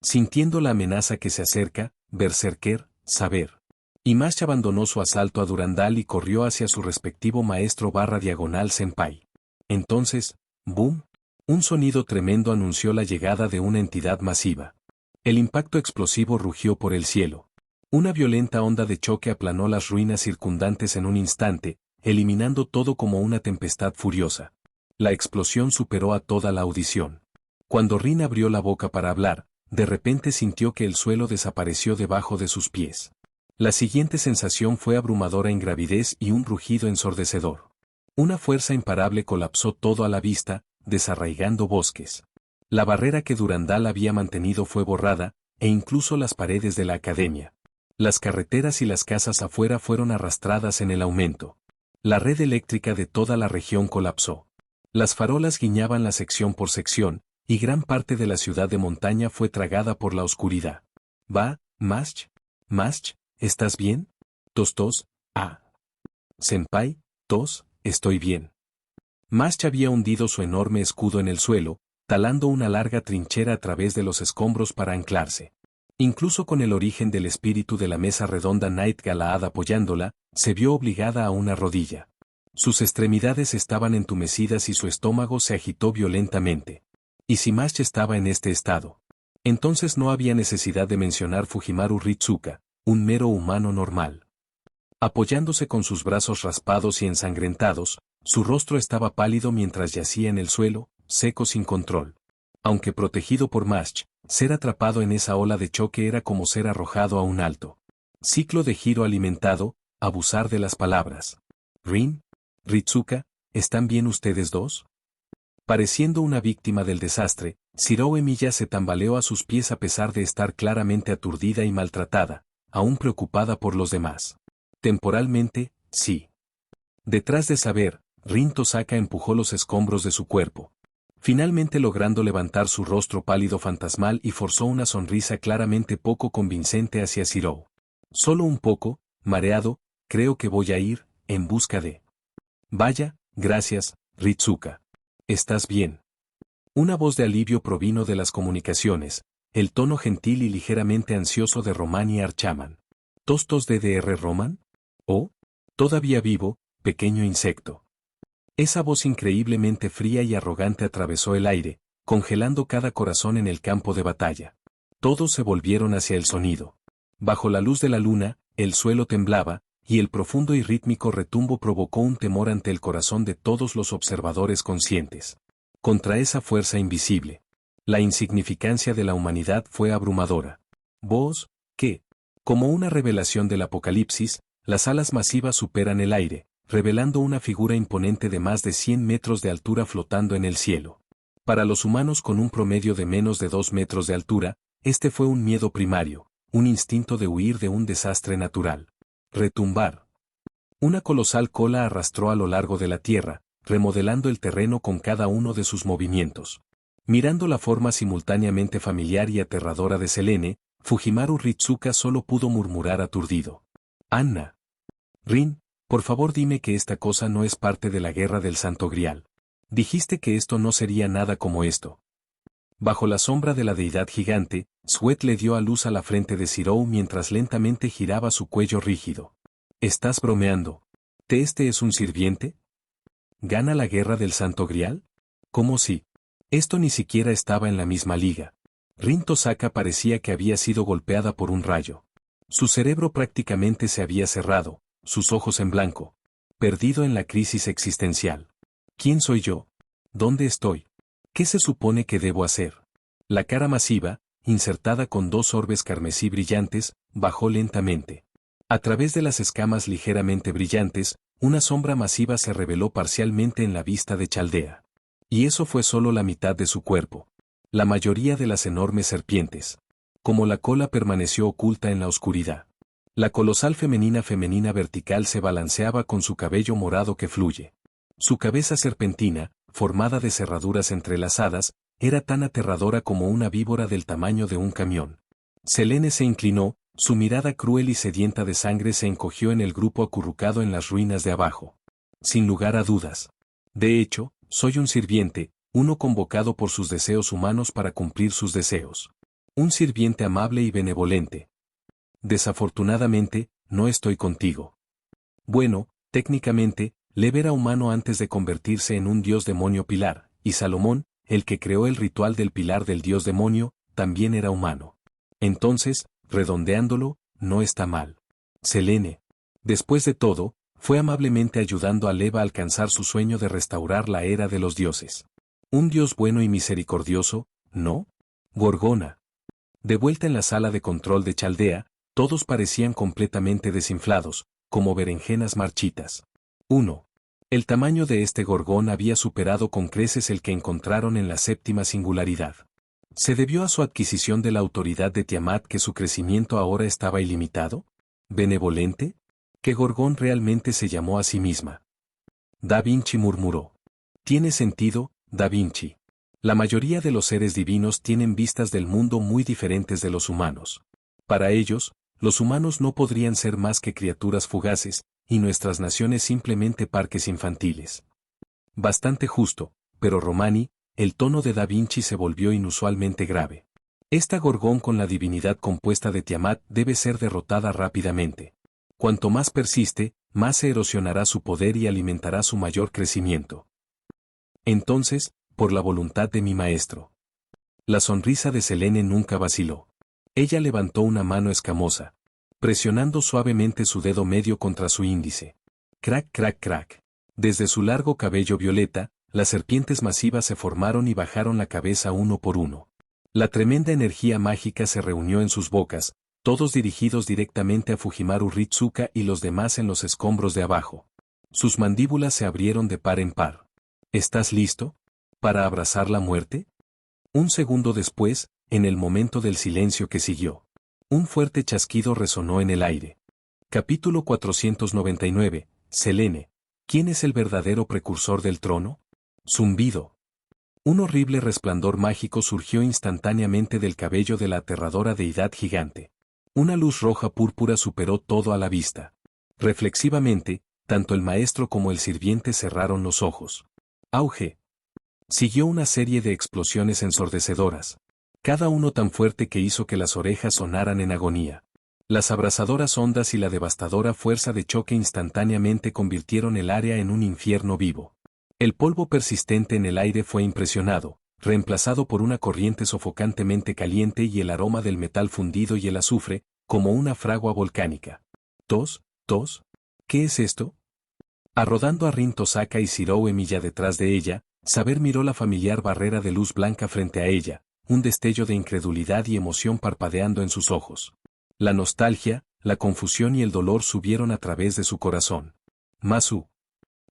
Sintiendo la amenaza que se acerca, Berserker, saber. Imash abandonó su asalto a Durandal y corrió hacia su respectivo maestro / senpai. Entonces, ¡boom! Un sonido tremendo anunció la llegada de una entidad masiva. El impacto explosivo rugió por el cielo. Una violenta onda de choque aplanó las ruinas circundantes en un instante, eliminando todo como una tempestad furiosa. La explosión superó a toda la audición. Cuando Rin abrió la boca para hablar, de repente sintió que el suelo desapareció debajo de sus pies. La siguiente sensación fue abrumadora ingravidez y un rugido ensordecedor. Una fuerza imparable colapsó todo a la vista, desarraigando bosques. La barrera que Durandal había mantenido fue borrada, e incluso las paredes de la academia. Las carreteras y las casas afuera fueron arrastradas en el aumento. La red eléctrica de toda la región colapsó. Las farolas guiñaban la sección por sección, y gran parte de la ciudad de montaña fue tragada por la oscuridad. ¿Va, Mash? ¿Mash, estás bien? Tos, ah. Senpai, estoy bien. Mash había hundido su enorme escudo en el suelo, talando una larga trinchera a través de los escombros para anclarse. Incluso con el origen del espíritu de la mesa redonda Night Galaad apoyándola, se vio obligada a una rodilla. Sus extremidades estaban entumecidas y su estómago se agitó violentamente. ¿Y si Mash estaba en este estado? Entonces no había necesidad de mencionar Fujimaru Ritsuka, un mero humano normal. Apoyándose con sus brazos raspados y ensangrentados, su rostro estaba pálido mientras yacía en el suelo, seco sin control. Aunque protegido por Mash, ser atrapado en esa ola de choque era como ser arrojado a un alto ciclo de giro alimentado, abusar de las palabras. Rin, Ritsuka, ¿están bien ustedes dos? Pareciendo una víctima del desastre, Shirou Emiya se tambaleó a sus pies a pesar de estar claramente aturdida y maltratada, aún preocupada por los demás. Temporalmente, sí. Detrás de saber, Rin Tosaka empujó los escombros de su cuerpo, finalmente logrando levantar su rostro pálido fantasmal y forzó una sonrisa claramente poco convincente hacia Shirou. Solo un poco, mareado, creo que voy a ir, en busca de... Vaya, gracias, Ritsuka. ¿Estás bien? Una voz de alivio provino de las comunicaciones, el tono gentil y ligeramente ansioso de Romani Archaman. ¿Tostos DDR Roman? ¿Oh? Todavía vivo, pequeño insecto. Esa voz increíblemente fría y arrogante atravesó el aire, congelando cada corazón en el campo de batalla. Todos se volvieron hacia el sonido. Bajo la luz de la luna, el suelo temblaba, y el profundo y rítmico retumbo provocó un temor ante el corazón de todos los observadores conscientes. Contra esa fuerza invisible, la insignificancia de la humanidad fue abrumadora. Voz, que, como una revelación del Apocalipsis, las alas masivas superan el aire, revelando una figura imponente de más de 100 metros de altura flotando en el cielo. Para los humanos con un promedio de menos de 2 metros de altura, este fue un miedo primario, un instinto de huir de un desastre natural. Retumbar. Una colosal cola arrastró a lo largo de la tierra, remodelando el terreno con cada uno de sus movimientos. Mirando la forma simultáneamente familiar y aterradora de Selene, Fujimaru Ritsuka solo pudo murmurar aturdido. Anna. Rin, por favor dime que esta cosa no es parte de la guerra del Santo Grial. Dijiste que esto no sería nada como esto. Bajo la sombra de la deidad gigante, Sweat le dio a luz a la frente de Zirou mientras lentamente giraba su cuello rígido. ¿Estás bromeando? ¿Te este es un sirviente? ¿Gana la guerra del Santo Grial? ¿Cómo si? Esto ni siquiera estaba en la misma liga. Rin Tosaka parecía que había sido golpeada por un rayo. Su cerebro prácticamente se había cerrado, sus ojos en blanco. Perdido en la crisis existencial. ¿Quién soy yo? ¿Dónde estoy? ¿Qué se supone que debo hacer? La cara masiva, insertada con dos orbes carmesí brillantes, bajó lentamente. A través de las escamas ligeramente brillantes, una sombra masiva se reveló parcialmente en la vista de Chaldea. Y eso fue solo la mitad de su cuerpo. La mayoría de las enormes serpientes. Como la cola permaneció oculta en la oscuridad. La colosal femenina vertical se balanceaba con su cabello morado que fluye. Su cabeza serpentina, formada de cerraduras entrelazadas, era tan aterradora como una víbora del tamaño de un camión. Selene se inclinó, su mirada cruel y sedienta de sangre se encogió en el grupo acurrucado en las ruinas de abajo. Sin lugar a dudas. De hecho, soy un sirviente, uno convocado por sus deseos humanos para cumplir sus deseos. Un sirviente amable y benevolente. Desafortunadamente, no estoy contigo. Bueno, técnicamente, Lev era humano antes de convertirse en un dios demonio pilar, y Salomón, el que creó el ritual del pilar del dios demonio, también era humano. Entonces, redondeándolo, no está mal. Selene, después de todo, fue amablemente ayudando a Lev a alcanzar su sueño de restaurar la era de los dioses. Un dios bueno y misericordioso, ¿no? Gorgona. De vuelta en la sala de control de Chaldea, todos parecían completamente desinflados, como berenjenas marchitas. 1. El tamaño de este gorgón había superado con creces el que encontraron en la séptima singularidad. ¿Se debió a su adquisición de la autoridad de Tiamat que su crecimiento ahora estaba ilimitado? ¿Benevolente? ¿Qué gorgón realmente se llamó a sí misma? Da Vinci murmuró. Tiene sentido, Da Vinci. La mayoría de los seres divinos tienen vistas del mundo muy diferentes de los humanos. Para ellos, los humanos no podrían ser más que criaturas fugaces, y nuestras naciones simplemente parques infantiles. Bastante justo, pero Romani, el tono de Da Vinci se volvió inusualmente grave. Esta gorgón con la divinidad compuesta de Tiamat debe ser derrotada rápidamente. Cuanto más persiste, más se erosionará su poder y alimentará su mayor crecimiento. Entonces, por la voluntad de mi maestro. La sonrisa de Selene nunca vaciló. Ella levantó una mano escamosa, presionando suavemente su dedo medio contra su índice. Crack, crack, crack. Desde su largo cabello violeta, las serpientes masivas se formaron y bajaron la cabeza uno por uno. La tremenda energía mágica se reunió en sus bocas, todos dirigidos directamente a Fujimaru Ritsuka y los demás en los escombros de abajo. Sus mandíbulas se abrieron de par en par. ¿Estás listo? ¿Para abrazar la muerte? Un segundo después, en el momento del silencio que siguió, un fuerte chasquido resonó en el aire. Capítulo 499, Selene. ¿Quién es el verdadero precursor del trono? Zumbido. Un horrible resplandor mágico surgió instantáneamente del cabello de la aterradora deidad gigante. Una luz roja púrpura superó todo a la vista. Reflexivamente, tanto el maestro como el sirviente cerraron los ojos. Auge. Siguió una serie de explosiones ensordecedoras. Cada uno tan fuerte que hizo que las orejas sonaran en agonía. Las abrasadoras ondas y la devastadora fuerza de choque instantáneamente convirtieron el área en un infierno vivo. El polvo persistente en el aire fue impresionado, reemplazado por una corriente sofocantemente caliente y el aroma del metal fundido y el azufre, como una fragua volcánica. ¿Tos? ¿Tos? ¿Qué es esto? Arrodando a Rin Tosaka y Zirou Emilia detrás de ella, Saber miró la familiar barrera de luz blanca frente a ella, un destello de incredulidad y emoción parpadeando en sus ojos. La nostalgia, la confusión y el dolor subieron a través de su corazón. Masu.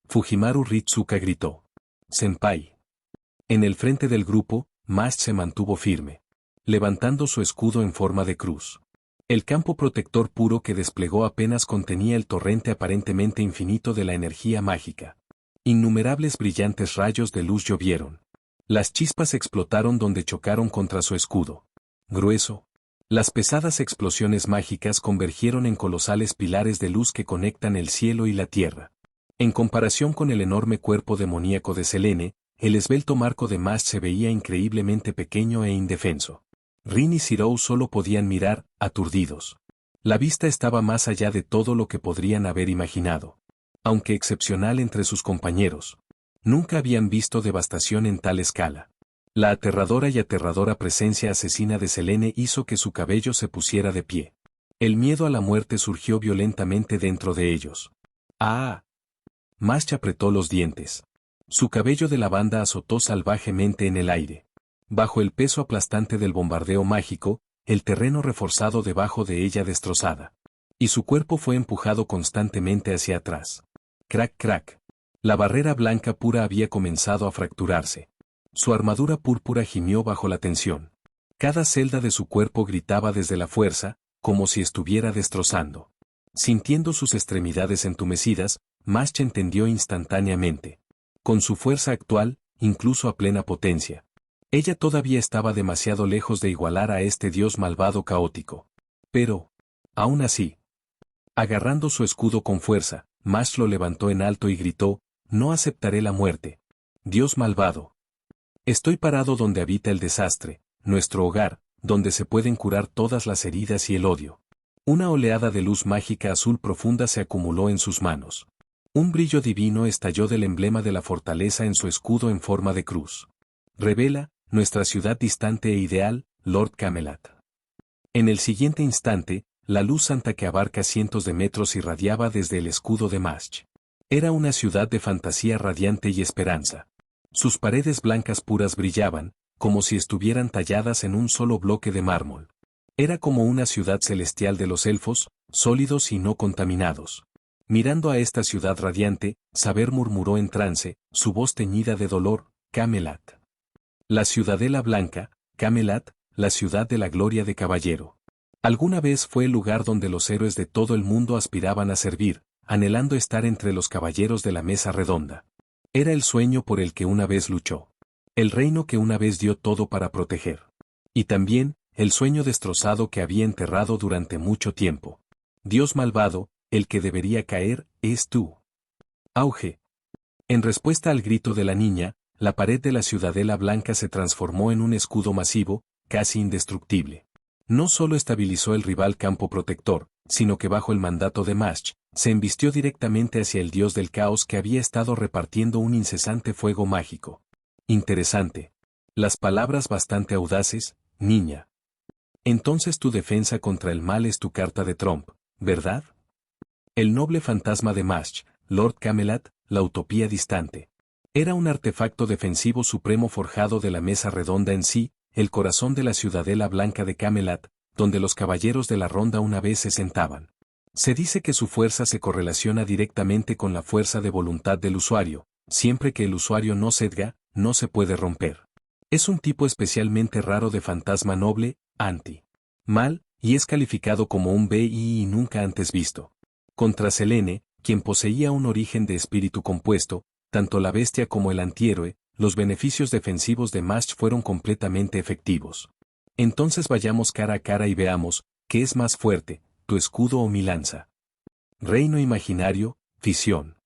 Fujimaru Ritsuka gritó. Senpai. En el frente del grupo, Mash se mantuvo firme, levantando su escudo en forma de cruz. El campo protector puro que desplegó apenas contenía el torrente aparentemente infinito de la energía mágica. Innumerables brillantes rayos de luz llovieron. Las chispas explotaron donde chocaron contra su escudo. Grueso. Las pesadas explosiones mágicas convergieron en colosales pilares de luz que conectan el cielo y la tierra. En comparación con el enorme cuerpo demoníaco de Selene, el esbelto marco de Mast se veía increíblemente pequeño e indefenso. Rin y Zirou solo podían mirar, aturdidos. La vista estaba más allá de todo lo que podrían haber imaginado. Aunque excepcional entre sus compañeros, nunca habían visto devastación en tal escala. La aterradora y aterradora presencia asesina de Selene hizo que su cabello se pusiera de pie. El miedo a la muerte surgió violentamente dentro de ellos. ¡Ah! Mast apretó los dientes. Su cabello de lavanda azotó salvajemente en el aire. Bajo el peso aplastante del bombardeo mágico, el terreno reforzado debajo de ella destrozada. Y su cuerpo fue empujado constantemente hacia atrás. Crack, crack. La barrera blanca pura había comenzado a fracturarse. Su armadura púrpura gimió bajo la tensión. Cada celda de su cuerpo gritaba desde la fuerza, como si estuviera destrozando. Sintiendo sus extremidades entumecidas, Mast entendió instantáneamente. Con su fuerza actual, incluso a plena potencia, ella todavía estaba demasiado lejos de igualar a este dios malvado caótico. Pero, aún así, agarrando su escudo con fuerza, Mast lo levantó en alto y gritó: «No aceptaré la muerte. Dios malvado. Estoy parado donde habita el desastre, nuestro hogar, donde se pueden curar todas las heridas y el odio». Una oleada de luz mágica azul profunda se acumuló en sus manos. Un brillo divino estalló del emblema de la fortaleza en su escudo en forma de cruz. «Revela, nuestra ciudad distante e ideal, Lord Camelot». En el siguiente instante, la luz santa que abarca cientos de metros irradiaba desde el escudo de Mast. Era una ciudad de fantasía radiante y esperanza. Sus paredes blancas puras brillaban, como si estuvieran talladas en un solo bloque de mármol. Era como una ciudad celestial de los elfos, sólidos y no contaminados. Mirando a esta ciudad radiante, Saber murmuró en trance, su voz teñida de dolor: «Camelot. La ciudadela blanca, Camelot, la ciudad de la gloria de caballero. Alguna vez fue el lugar donde los héroes de todo el mundo aspiraban a servir, anhelando estar entre los caballeros de la mesa redonda. Era el sueño por el que una vez luchó. El reino que una vez dio todo para proteger. Y también, el sueño destrozado que había enterrado durante mucho tiempo. Dios malvado, el que debería caer, es tú». Auge. En respuesta al grito de la niña, la pared de la ciudadela blanca se transformó en un escudo masivo, casi indestructible. No solo estabilizó el rival campo protector, sino que bajo el mandato de Mast, se embistió directamente hacia el dios del caos que había estado repartiendo un incesante fuego mágico. Interesante. Las palabras bastante audaces, niña. Entonces tu defensa contra el mal es tu carta de tromp, ¿verdad? El noble fantasma de Mast, Lord Camelot, la utopía distante. Era un artefacto defensivo supremo forjado de la mesa redonda en sí, el corazón de la ciudadela blanca de Camelot, donde los caballeros de la ronda una vez se sentaban. Se dice que su fuerza se correlaciona directamente con la fuerza de voluntad del usuario. Siempre que el usuario no cedga, no se puede romper. Es un tipo especialmente raro de fantasma noble, anti-mal, y es calificado como un BII nunca antes visto. Contra Selene, quien poseía un origen de espíritu compuesto, tanto la bestia como el antihéroe, los beneficios defensivos de Mast fueron completamente efectivos. Entonces vayamos cara a cara y veamos, ¿qué es más fuerte, tu escudo o mi lanza? Reino imaginario, fisión.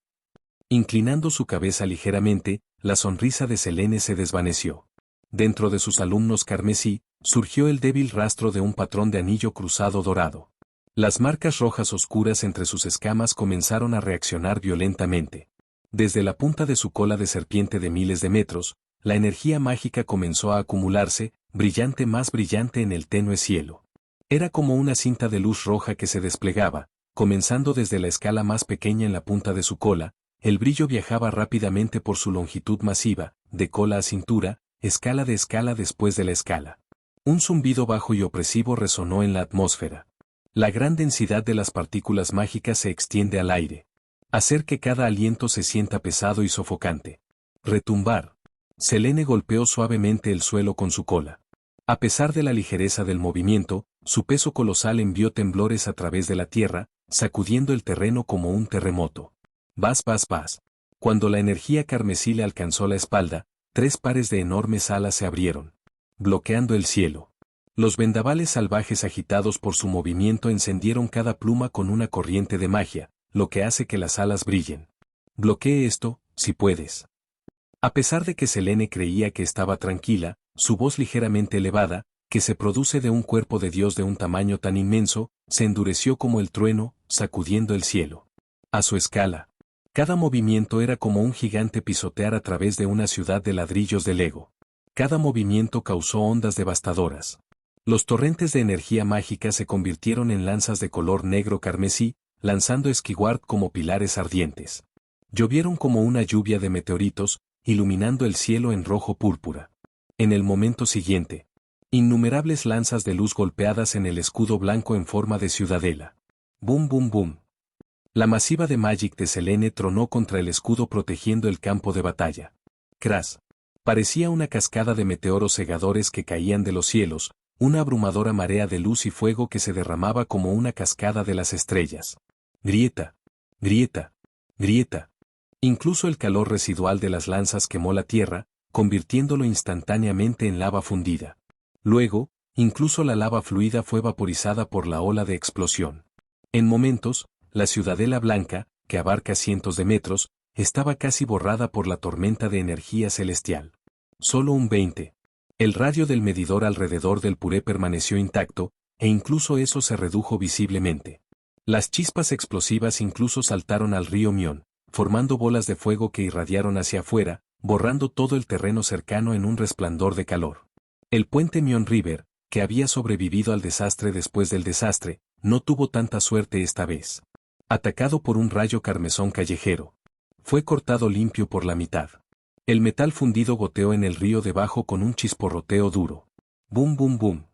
Inclinando su cabeza ligeramente, la sonrisa de Selene se desvaneció. Dentro de sus alumnos carmesí, surgió el débil rastro de un patrón de anillo cruzado dorado. Las marcas rojas oscuras entre sus escamas comenzaron a reaccionar violentamente. Desde la punta de su cola de serpiente de miles de metros, la energía mágica comenzó a acumularse, brillante más brillante en el tenue cielo. Era como una cinta de luz roja que se desplegaba, comenzando desde la escala más pequeña en la punta de su cola. El brillo viajaba rápidamente por su longitud masiva, de cola a cintura, escala de escala después de la escala. Un zumbido bajo y opresivo resonó en la atmósfera. La gran densidad de las partículas mágicas se extiende al aire. Hacer que cada aliento se sienta pesado y sofocante. Retumbar. Selene golpeó suavemente el suelo con su cola. A pesar de la ligereza del movimiento, su peso colosal envió temblores a través de la tierra, sacudiendo el terreno como un terremoto. Vas, vas, vas. Cuando la energía carmesí le alcanzó la espalda, 3 pares de enormes alas se abrieron, bloqueando el cielo. Los vendavales salvajes agitados por su movimiento encendieron cada pluma con una corriente de magia, lo que hace que las alas brillen. Bloquee esto, si puedes. A pesar de que Selene creía que estaba tranquila, su voz ligeramente elevada, que se produce de un cuerpo de Dios de un tamaño tan inmenso, se endureció como el trueno, sacudiendo el cielo. A su escala. Cada movimiento era como un gigante pisotear a través de una ciudad de ladrillos de Lego. Cada movimiento causó ondas devastadoras. Los torrentes de energía mágica se convirtieron en lanzas de color negro carmesí, lanzando Skyward como pilares ardientes. Llovieron como una lluvia de meteoritos, iluminando el cielo en rojo púrpura. En el momento siguiente, innumerables lanzas de luz golpeadas en el escudo blanco en forma de ciudadela. Boom boom boom. La masiva de Magic de Selene tronó contra el escudo protegiendo el campo de batalla. Crash. Parecía una cascada de meteoros cegadores que caían de los cielos, una abrumadora marea de luz y fuego que se derramaba como una cascada de las estrellas. Grieta. Grieta. Grieta. Incluso el calor residual de las lanzas quemó la tierra, convirtiéndolo instantáneamente en lava fundida. Luego, incluso la lava fluida fue vaporizada por la ola de explosión. En momentos, la ciudadela blanca, que abarca cientos de metros, estaba casi borrada por la tormenta de energía celestial. Solo un 20. El radio del medidor alrededor del puré permaneció intacto, e incluso eso se redujo visiblemente. Las chispas explosivas incluso saltaron al río Mion, formando bolas de fuego que irradiaron hacia afuera, borrando todo el terreno cercano en un resplandor de calor. El puente Mion River, que había sobrevivido al desastre después del desastre, no tuvo tanta suerte esta vez. Atacado por un rayo carmesón callejero. Fue cortado limpio por la mitad. El metal fundido goteó en el río debajo con un chisporroteo duro. Boom boom boom.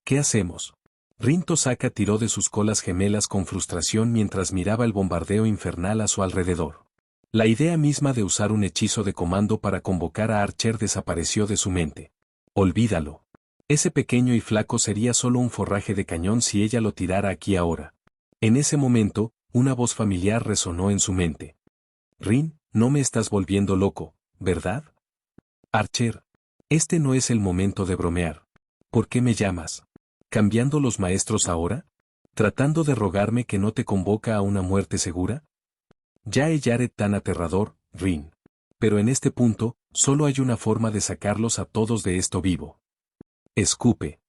¿Qué hacemos? Rin Tosaka tiró de sus colas gemelas con frustración mientras miraba el bombardeo infernal a su alrededor. La idea misma de usar un hechizo de comando para convocar a Archer desapareció de su mente. Olvídalo. Ese pequeño y flaco sería solo un forraje de cañón si ella lo tirara aquí ahora. En ese momento, una voz familiar resonó en su mente. Rin, no me estás volviendo loco, ¿verdad? Archer. Este no es el momento de bromear. ¿Por qué me llamas? ¿Cambiando los maestros ahora? ¿Tratando de rogarme que no te convoca a una muerte segura? Ya he Jared tan aterrador, Rin. Pero en este punto, solo hay una forma de sacarlos a todos de esto vivo. Escupe.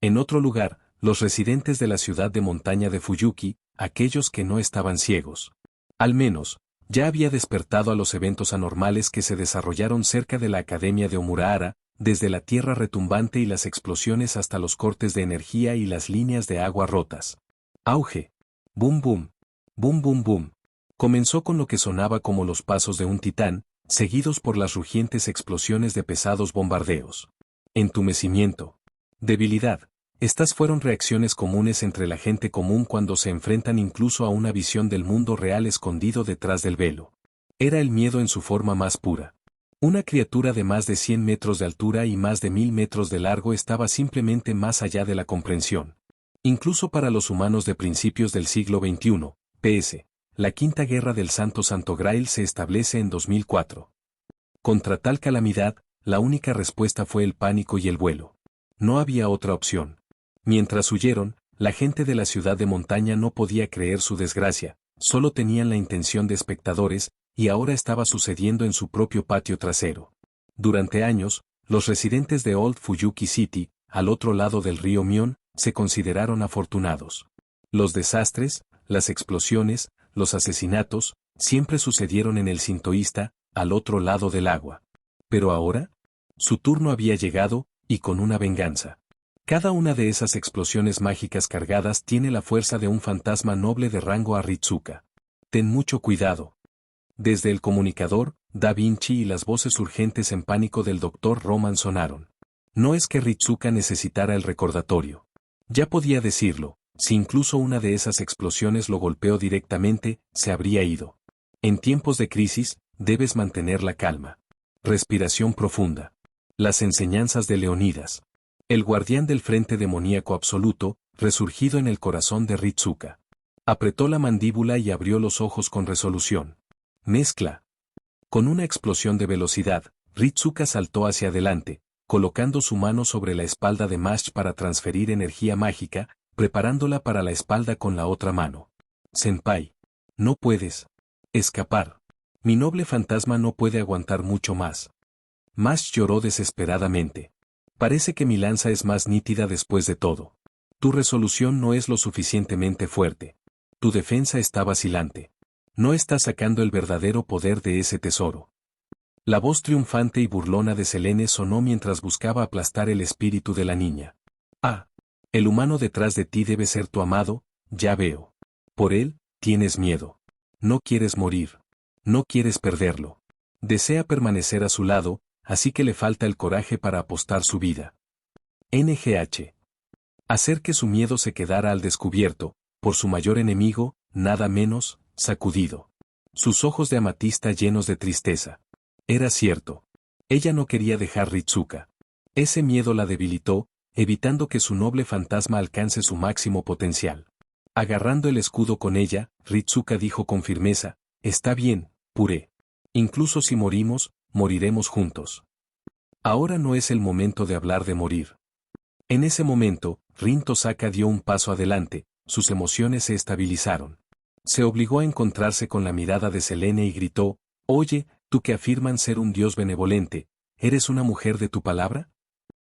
En otro lugar, los residentes de la ciudad de montaña de Fuyuki, aquellos que no estaban ciegos. Al menos, ya había despertado a los eventos anormales que se desarrollaron cerca de la Academia de Omurahara, desde la tierra retumbante y las explosiones hasta los cortes de energía y las líneas de agua rotas. Auge. Boom boom. Boom boom boom. Comenzó con lo que sonaba como los pasos de un titán, seguidos por las rugientes explosiones de pesados bombardeos. Entumecimiento. Debilidad. Estas fueron reacciones comunes entre la gente común cuando se enfrentan incluso a una visión del mundo real escondido detrás del velo. Era el miedo en su forma más pura. Una criatura de más de 100 metros de altura y más de 1000 metros de largo estaba simplemente más allá de la comprensión. Incluso para los humanos de principios del siglo XXI, PS, la Quinta Guerra del Santo Grail se establece en 2004. Contra tal calamidad, la única respuesta fue el pánico y el vuelo. No había otra opción. Mientras huyeron, la gente de la ciudad de montaña no podía creer su desgracia, solo tenían la intención de espectadores, y ahora estaba sucediendo en su propio patio trasero. Durante años, los residentes de Old Fuyuki City, al otro lado del río Mion, se consideraron afortunados. Los desastres, las explosiones, los asesinatos, siempre sucedieron en el Sintoísta, al otro lado del agua. Pero ahora, su turno había llegado, y con una venganza. Cada una de esas explosiones mágicas cargadas tiene la fuerza de un fantasma noble de rango Aritsuka. Ten mucho cuidado. Desde el comunicador, Da Vinci y las voces urgentes en pánico del Dr. Roman sonaron. No es que Ritsuka necesitara el recordatorio. Ya podía decirlo, si incluso una de esas explosiones lo golpeó directamente, se habría ido. En tiempos de crisis, debes mantener la calma. Respiración profunda. Las enseñanzas de Leonidas. El guardián del frente demoníaco absoluto, resurgido en el corazón de Ritsuka. Apretó la mandíbula y abrió los ojos con resolución. Mezcla, Con una explosión de velocidad, Ritsuka saltó hacia adelante, colocando su mano sobre la espalda de Mash para transferir energía mágica, preparándola para la espalda con la otra mano. Senpai. No puedes escapar. Mi noble fantasma no puede aguantar mucho más. Mash lloró desesperadamente. Parece que mi lanza es más nítida después de todo. Tu resolución no es lo suficientemente fuerte. Tu defensa está vacilante. No estás sacando el verdadero poder de ese tesoro. La voz triunfante y burlona de Selene sonó mientras buscaba aplastar el espíritu de la niña. Ah. El humano detrás de ti debe ser tu amado, ya veo. Por él, tienes miedo. No quieres morir. No quieres perderlo. Desea permanecer a su lado, así que le falta el coraje para apostar su vida. NGH. Hacer que su miedo se quedara al descubierto, por su mayor enemigo, nada menos, sacudido. Sus ojos de amatista llenos de tristeza. Era cierto. Ella no quería dejar Ritsuka. Ese miedo la debilitó, evitando que su noble fantasma alcance su máximo potencial. Agarrando el escudo con ella, Ritsuka dijo con firmeza, está bien, Puré. Incluso si morimos, moriremos juntos. Ahora no es el momento de hablar de morir. En ese momento, Rin Tosaka dio un paso adelante, sus emociones se estabilizaron. Se obligó a encontrarse con la mirada de Selene y gritó, oye, tú que afirman ser un dios benevolente, ¿eres una mujer de tu palabra?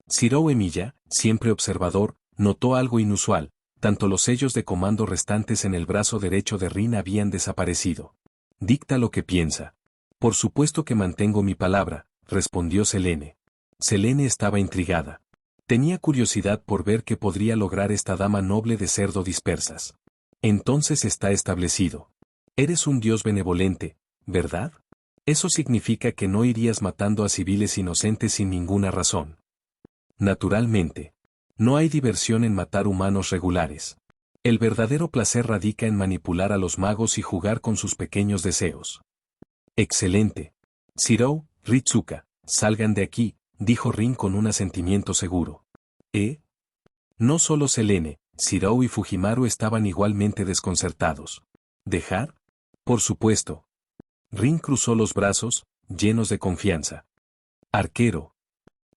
Shirou Emiya, siempre observador, notó algo inusual, tanto los sellos de comando restantes en el brazo derecho de Rin habían desaparecido. Dicta lo que piensa. Por supuesto que mantengo mi palabra, respondió Selene. Selene estaba intrigada. Tenía curiosidad por ver qué podría lograr esta dama noble de cerdo dispersas. Entonces está establecido. Eres un dios benevolente, ¿verdad? Eso significa que no irías matando a civiles inocentes sin ninguna razón. Naturalmente. No hay diversión en matar humanos regulares. El verdadero placer radica en manipular a los magos y jugar con sus pequeños deseos. Excelente. Shirou, Ritsuka, salgan de aquí, dijo Rin con un asentimiento seguro. No solo Selene, Shirou y Fujimaru estaban igualmente desconcertados. ¿Dejar? Por supuesto. Rin cruzó los brazos, llenos de confianza. Arquero.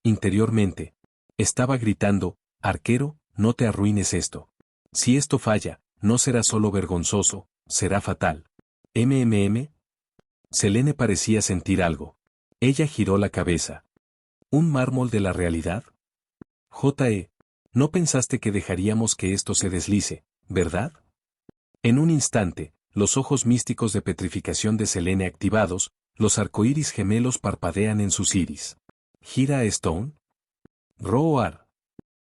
Interiormente. Estaba gritando, arquero, no te arruines esto. Si esto falla, no será solo vergonzoso, será fatal. MMM. Selene parecía sentir algo. Ella giró la cabeza. ¿Un mármol de la realidad? ¿No pensaste que dejaríamos que esto se deslice, verdad? En un instante, los ojos místicos de petrificación de Selene activados, los arcoíris gemelos parpadean en sus iris. ¿Gira a Stone? Roar.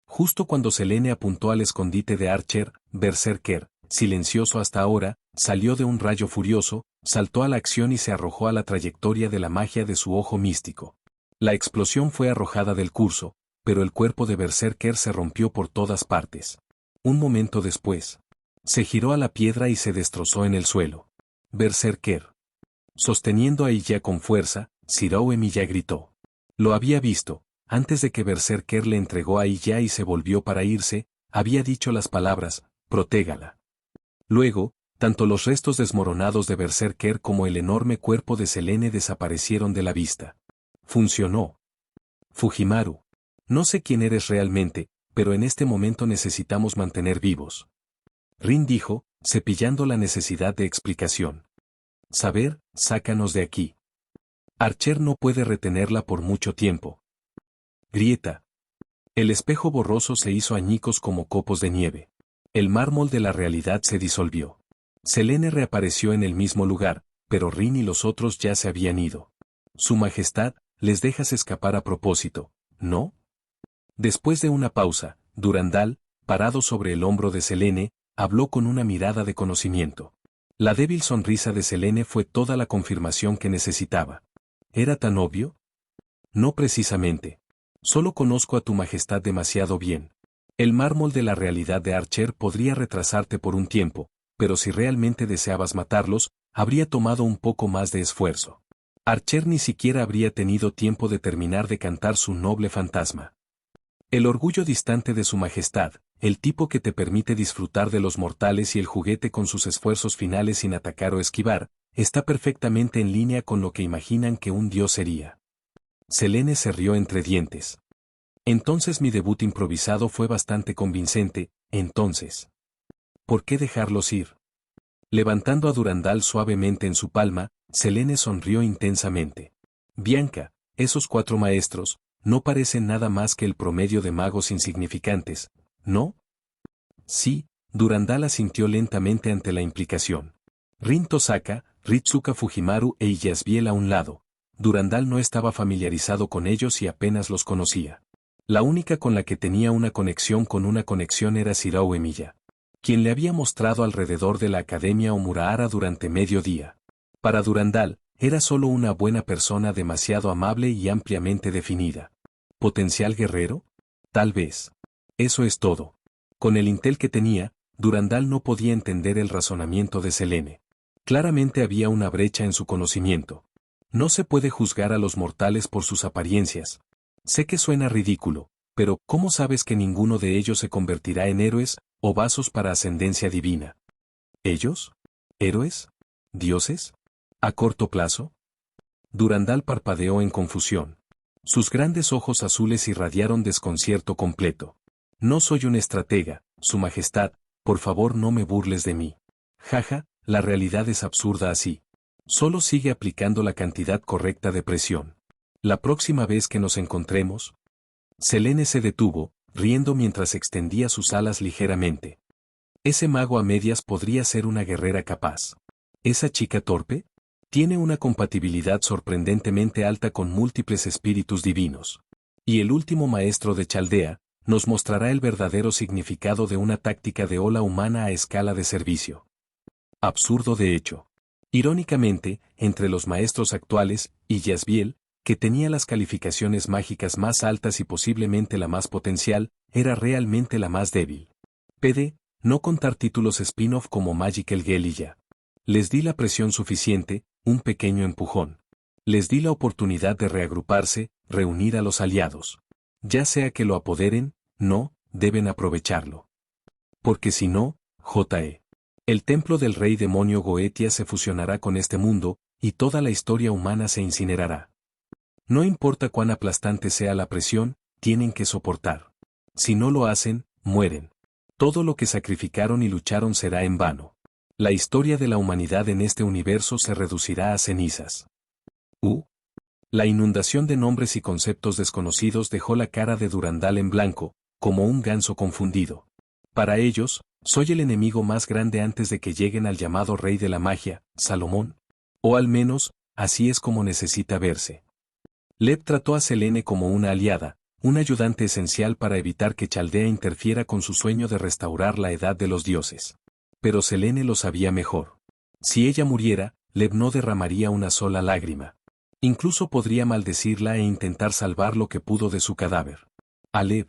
Justo cuando Selene apuntó al escondite de Archer, Berserker, silencioso hasta ahora, salió de un rayo furioso, saltó a la acción y se arrojó a la trayectoria de la magia de su ojo místico. La explosión fue arrojada del curso, pero el cuerpo de Berserker se rompió por todas partes. Un momento después, se giró a la piedra y se destrozó en el suelo. Berserker. Sosteniendo a Iya con fuerza, Shirou Emiya gritó. Lo había visto, antes de que Berserker le entregó a Iya y se volvió para irse, había dicho las palabras, protégala. Luego, tanto los restos desmoronados de Berserker como el enorme cuerpo de Selene desaparecieron de la vista. Funcionó. Fujimaru. No sé quién eres realmente, pero en este momento necesitamos mantener vivos. Rin dijo, cepillando la necesidad de explicación. Saber, sácanos de aquí. Archer no puede retenerla por mucho tiempo. Grieta. El espejo borroso se hizo añicos como copos de nieve. El mármol de la realidad se disolvió. Selene reapareció en el mismo lugar, pero Rin y los otros ya se habían ido. Su Majestad, les dejas escapar a propósito, ¿no? Después de una pausa, Durandal, parado sobre el hombro de Selene, habló con una mirada de conocimiento. La débil sonrisa de Selene fue toda la confirmación que necesitaba. ¿Era tan obvio? No precisamente. Solo conozco a tu Majestad demasiado bien. El mármol de la realidad de Archer podría retrasarte por un tiempo, pero si realmente deseabas matarlos, habría tomado un poco más de esfuerzo. Archer ni siquiera habría tenido tiempo de terminar de cantar su noble fantasma. El orgullo distante de su Majestad, el tipo que te permite disfrutar de los mortales y el juguete con sus esfuerzos finales sin atacar o esquivar, está perfectamente en línea con lo que imaginan que un dios sería. Selene se rió entre dientes. Entonces mi debut improvisado fue bastante convincente, entonces. ¿Por qué dejarlos ir? Levantando a Durandal suavemente en su palma, Selene sonrió intensamente. Bianca, esos 4 maestros, no parecen nada más que el promedio de magos insignificantes, ¿no? Sí, Durandal asintió lentamente ante la implicación. Rin Tosaka, Ritsuka Fujimaru e Yasbiel a un lado. Durandal no estaba familiarizado con ellos y apenas los conocía. La única con la que tenía una conexión era Shirao Emiya, quien le había mostrado alrededor de la Academia Omurahara durante medio día. Para Durandal, era solo una buena persona demasiado amable y ampliamente definida. ¿Potencial guerrero? Tal vez. Eso es todo. Con el intel que tenía, Durandal no podía entender el razonamiento de Selene. Claramente había una brecha en su conocimiento. No se puede juzgar a los mortales por sus apariencias. Sé que suena ridículo, pero ¿cómo sabes que ninguno de ellos se convertirá en héroes o vasos para ascendencia divina? ¿Ellos? ¿Héroes? ¿Dioses? ¿A corto plazo? Durandal parpadeó en confusión. Sus grandes ojos azules irradiaron desconcierto completo. No soy un estratega, Su Majestad, por favor no me burles de mí. Jaja, la realidad es absurda así. Solo sigue aplicando la cantidad correcta de presión. La próxima vez que nos encontremos... Selene se detuvo, riendo mientras extendía sus alas ligeramente. Ese mago a medias podría ser una guerrera capaz. ¿Esa chica torpe? Tiene una compatibilidad sorprendentemente alta con múltiples espíritus divinos. Y el último maestro de Chaldea nos mostrará el verdadero significado de una táctica de ola humana a escala de servicio. Absurdo de hecho. Irónicamente, entre los maestros actuales, y Yasbiel, que tenía las calificaciones mágicas más altas y posiblemente la más potencial, era realmente la más débil. PD, no contar títulos spin-off como Magical Girl y ya. Les di la presión suficiente, un pequeño empujón. Les di la oportunidad de reagruparse, reunir a los aliados. Ya sea que lo apoderen, no, deben aprovecharlo. Porque si no, J.E. El templo del rey demonio Goetia se fusionará con este mundo, y toda la historia humana se incinerará. No importa cuán aplastante sea la presión, tienen que soportar. Si no lo hacen, mueren. Todo lo que sacrificaron y lucharon será en vano. La historia de la humanidad en este universo se reducirá a cenizas. La inundación de nombres y conceptos desconocidos dejó la cara de Durandal en blanco, como un ganso confundido. Para ellos, soy el enemigo más grande antes de que lleguen al llamado rey de la magia, Salomón. O al menos, así es como necesita verse. Lev trató a Selene como una aliada, un ayudante esencial para evitar que Chaldea interfiera con su sueño de restaurar la edad de los dioses. Pero Selene lo sabía mejor. Si ella muriera, Lev no derramaría una sola lágrima. Incluso podría maldecirla e intentar salvar lo que pudo de su cadáver. A Lev.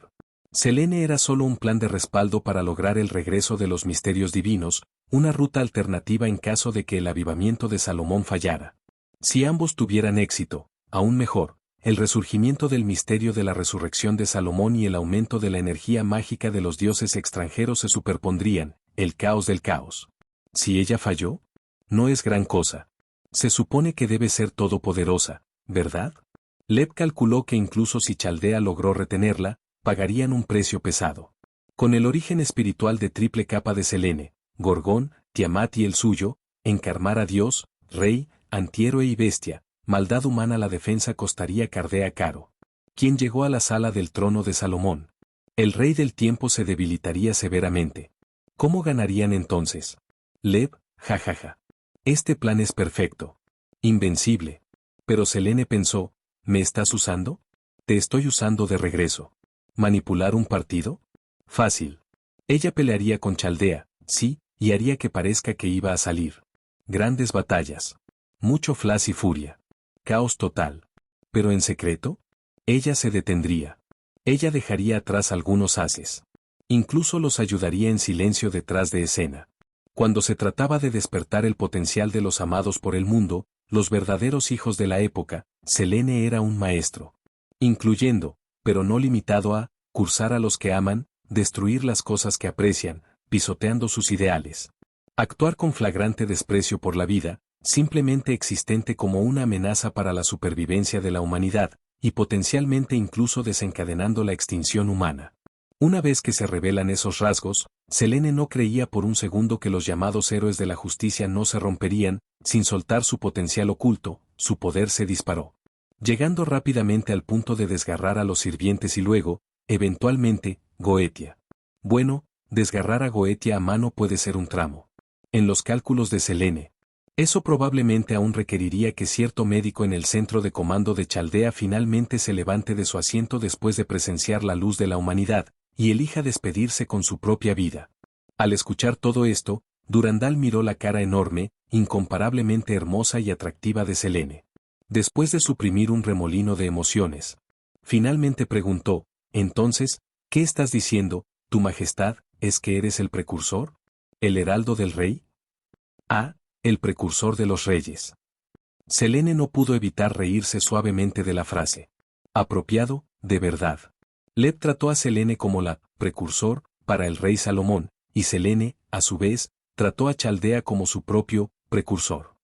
Selene era solo un plan de respaldo para lograr el regreso de los misterios divinos, una ruta alternativa en caso de que el avivamiento de Salomón fallara. Si ambos tuvieran éxito, aún mejor, el resurgimiento del misterio de la resurrección de Salomón y el aumento de la energía mágica de los dioses extranjeros se superpondrían, el caos del caos. Si ella falló, no es gran cosa. Se supone que debe ser todopoderosa, ¿verdad? Lev calculó que incluso si Chaldea logró retenerla, pagarían un precio pesado. Con el origen espiritual de triple capa de Selene, Gorgón, Tiamat y el suyo, encarnar a Dios, Rey, antihéroe y bestia, maldad humana, la defensa costaría Cardea caro. ¿Quién llegó a la sala del trono de Salomón? El rey del tiempo se debilitaría severamente. ¿Cómo ganarían entonces? Lev, jajaja. Este plan es perfecto. Invencible. Pero Selene pensó, ¿me estás usando? Te estoy usando de regreso. ¿Manipular un partido? Fácil. Ella pelearía con Chaldea, sí, y haría que parezca que iba a salir. Grandes batallas. Mucho flash y furia. Caos total. Pero en secreto, ella se detendría. Ella dejaría atrás algunos haces. Incluso los ayudaría en silencio detrás de escena. Cuando se trataba de despertar el potencial de los amados por el mundo, los verdaderos hijos de la época, Selene era un maestro. Incluyendo, pero no limitado a, cursar a los que aman, destruir las cosas que aprecian, pisoteando sus ideales. Actuar con flagrante desprecio por la vida, simplemente existente como una amenaza para la supervivencia de la humanidad, y potencialmente incluso desencadenando la extinción humana. Una vez que se revelan esos rasgos, Selene no creía por un segundo que los llamados héroes de la justicia no se romperían, sin soltar su potencial oculto, su poder se disparó, llegando rápidamente al punto de desgarrar a los sirvientes y luego, eventualmente, Goetia. Bueno, desgarrar a Goetia a mano puede ser un tramo. En los cálculos de Selene, eso probablemente aún requeriría que cierto médico en el centro de comando de Chaldea finalmente se levante de su asiento después de presenciar la luz de la humanidad, y elija despedirse con su propia vida. Al escuchar todo esto, Durandal miró la cara enorme, incomparablemente hermosa y atractiva de Selene. Después de suprimir un remolino de emociones, finalmente preguntó, entonces, ¿qué estás diciendo, tu majestad, es que eres el precursor? ¿El heraldo del rey? Ah, el precursor de los reyes. Selene no pudo evitar reírse suavemente de la frase. Apropiado, de verdad. Leb trató a Selene como la precursor para el rey Salomón, y Selene, a su vez, trató a Chaldea como su propio precursor.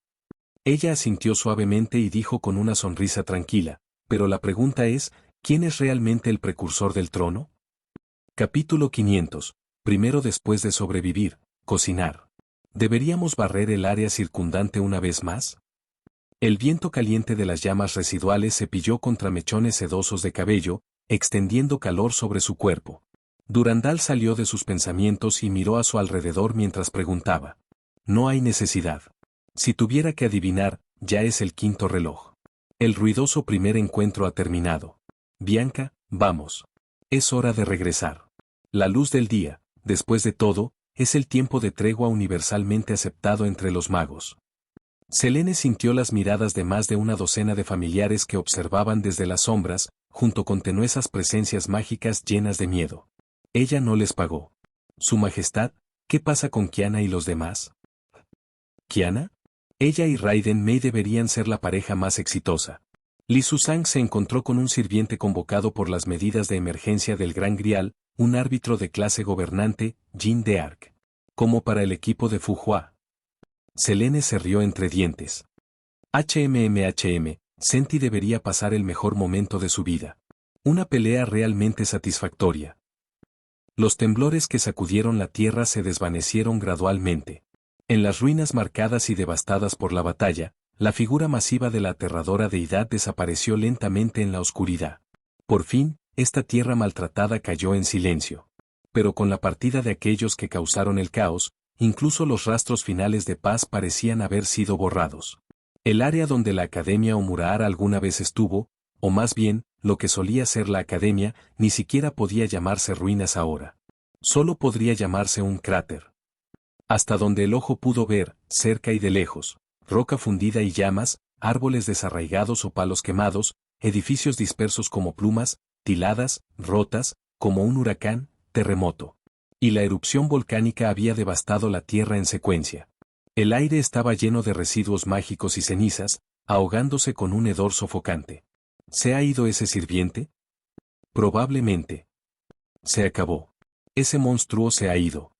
Ella asintió suavemente y dijo con una sonrisa tranquila, pero la pregunta es, ¿quién es realmente el precursor del trono? Capítulo 500. Primero después de sobrevivir, cocinar. ¿Deberíamos barrer el área circundante una vez más? El viento caliente de las llamas residuales se pilló contra mechones sedosos de cabello, extendiendo calor sobre su cuerpo. Durandal salió de sus pensamientos y miró a su alrededor mientras preguntaba. No hay necesidad. Si tuviera que adivinar, ya es el quinto reloj. El ruidoso primer encuentro ha terminado. Bianca, vamos. Es hora de regresar. La luz del día, después de todo, es el tiempo de tregua universalmente aceptado entre los magos. Selene sintió las miradas de más de una docena de familiares que observaban desde las sombras, junto con tenuesas presencias mágicas llenas de miedo. Ella no les pagó. Su Majestad, ¿qué pasa con Kiana y los demás? ¿Kiana? Ella y Raiden May deberían ser la pareja más exitosa. Li Susang se encontró con un sirviente convocado por las medidas de emergencia del Gran Grial, un árbitro de clase gobernante, Jin de Arc. Como para el equipo de Fu Hua. Selene se rió entre dientes. Senti debería pasar el mejor momento de su vida. Una pelea realmente satisfactoria. Los temblores que sacudieron la tierra se desvanecieron gradualmente. En las ruinas marcadas y devastadas por la batalla, la figura masiva de la aterradora deidad desapareció lentamente en la oscuridad. Por fin, esta tierra maltratada cayó en silencio. Pero con la partida de aquellos que causaron el caos, incluso los rastros finales de paz parecían haber sido borrados. El área donde la Academia Omuraar alguna vez estuvo, o más bien, lo que solía ser la Academia, ni siquiera podía llamarse ruinas ahora. Solo podría llamarse un cráter. Hasta donde el ojo pudo ver, cerca y de lejos, roca fundida y llamas, árboles desarraigados o palos quemados, edificios dispersos como plumas, tiladas, rotas, como un huracán, terremoto. Y la erupción volcánica había devastado la tierra en secuencia. El aire estaba lleno de residuos mágicos y cenizas, ahogándose con un hedor sofocante. ¿Se ha ido ese sirviente? Probablemente. Se acabó. Ese monstruo se ha ido.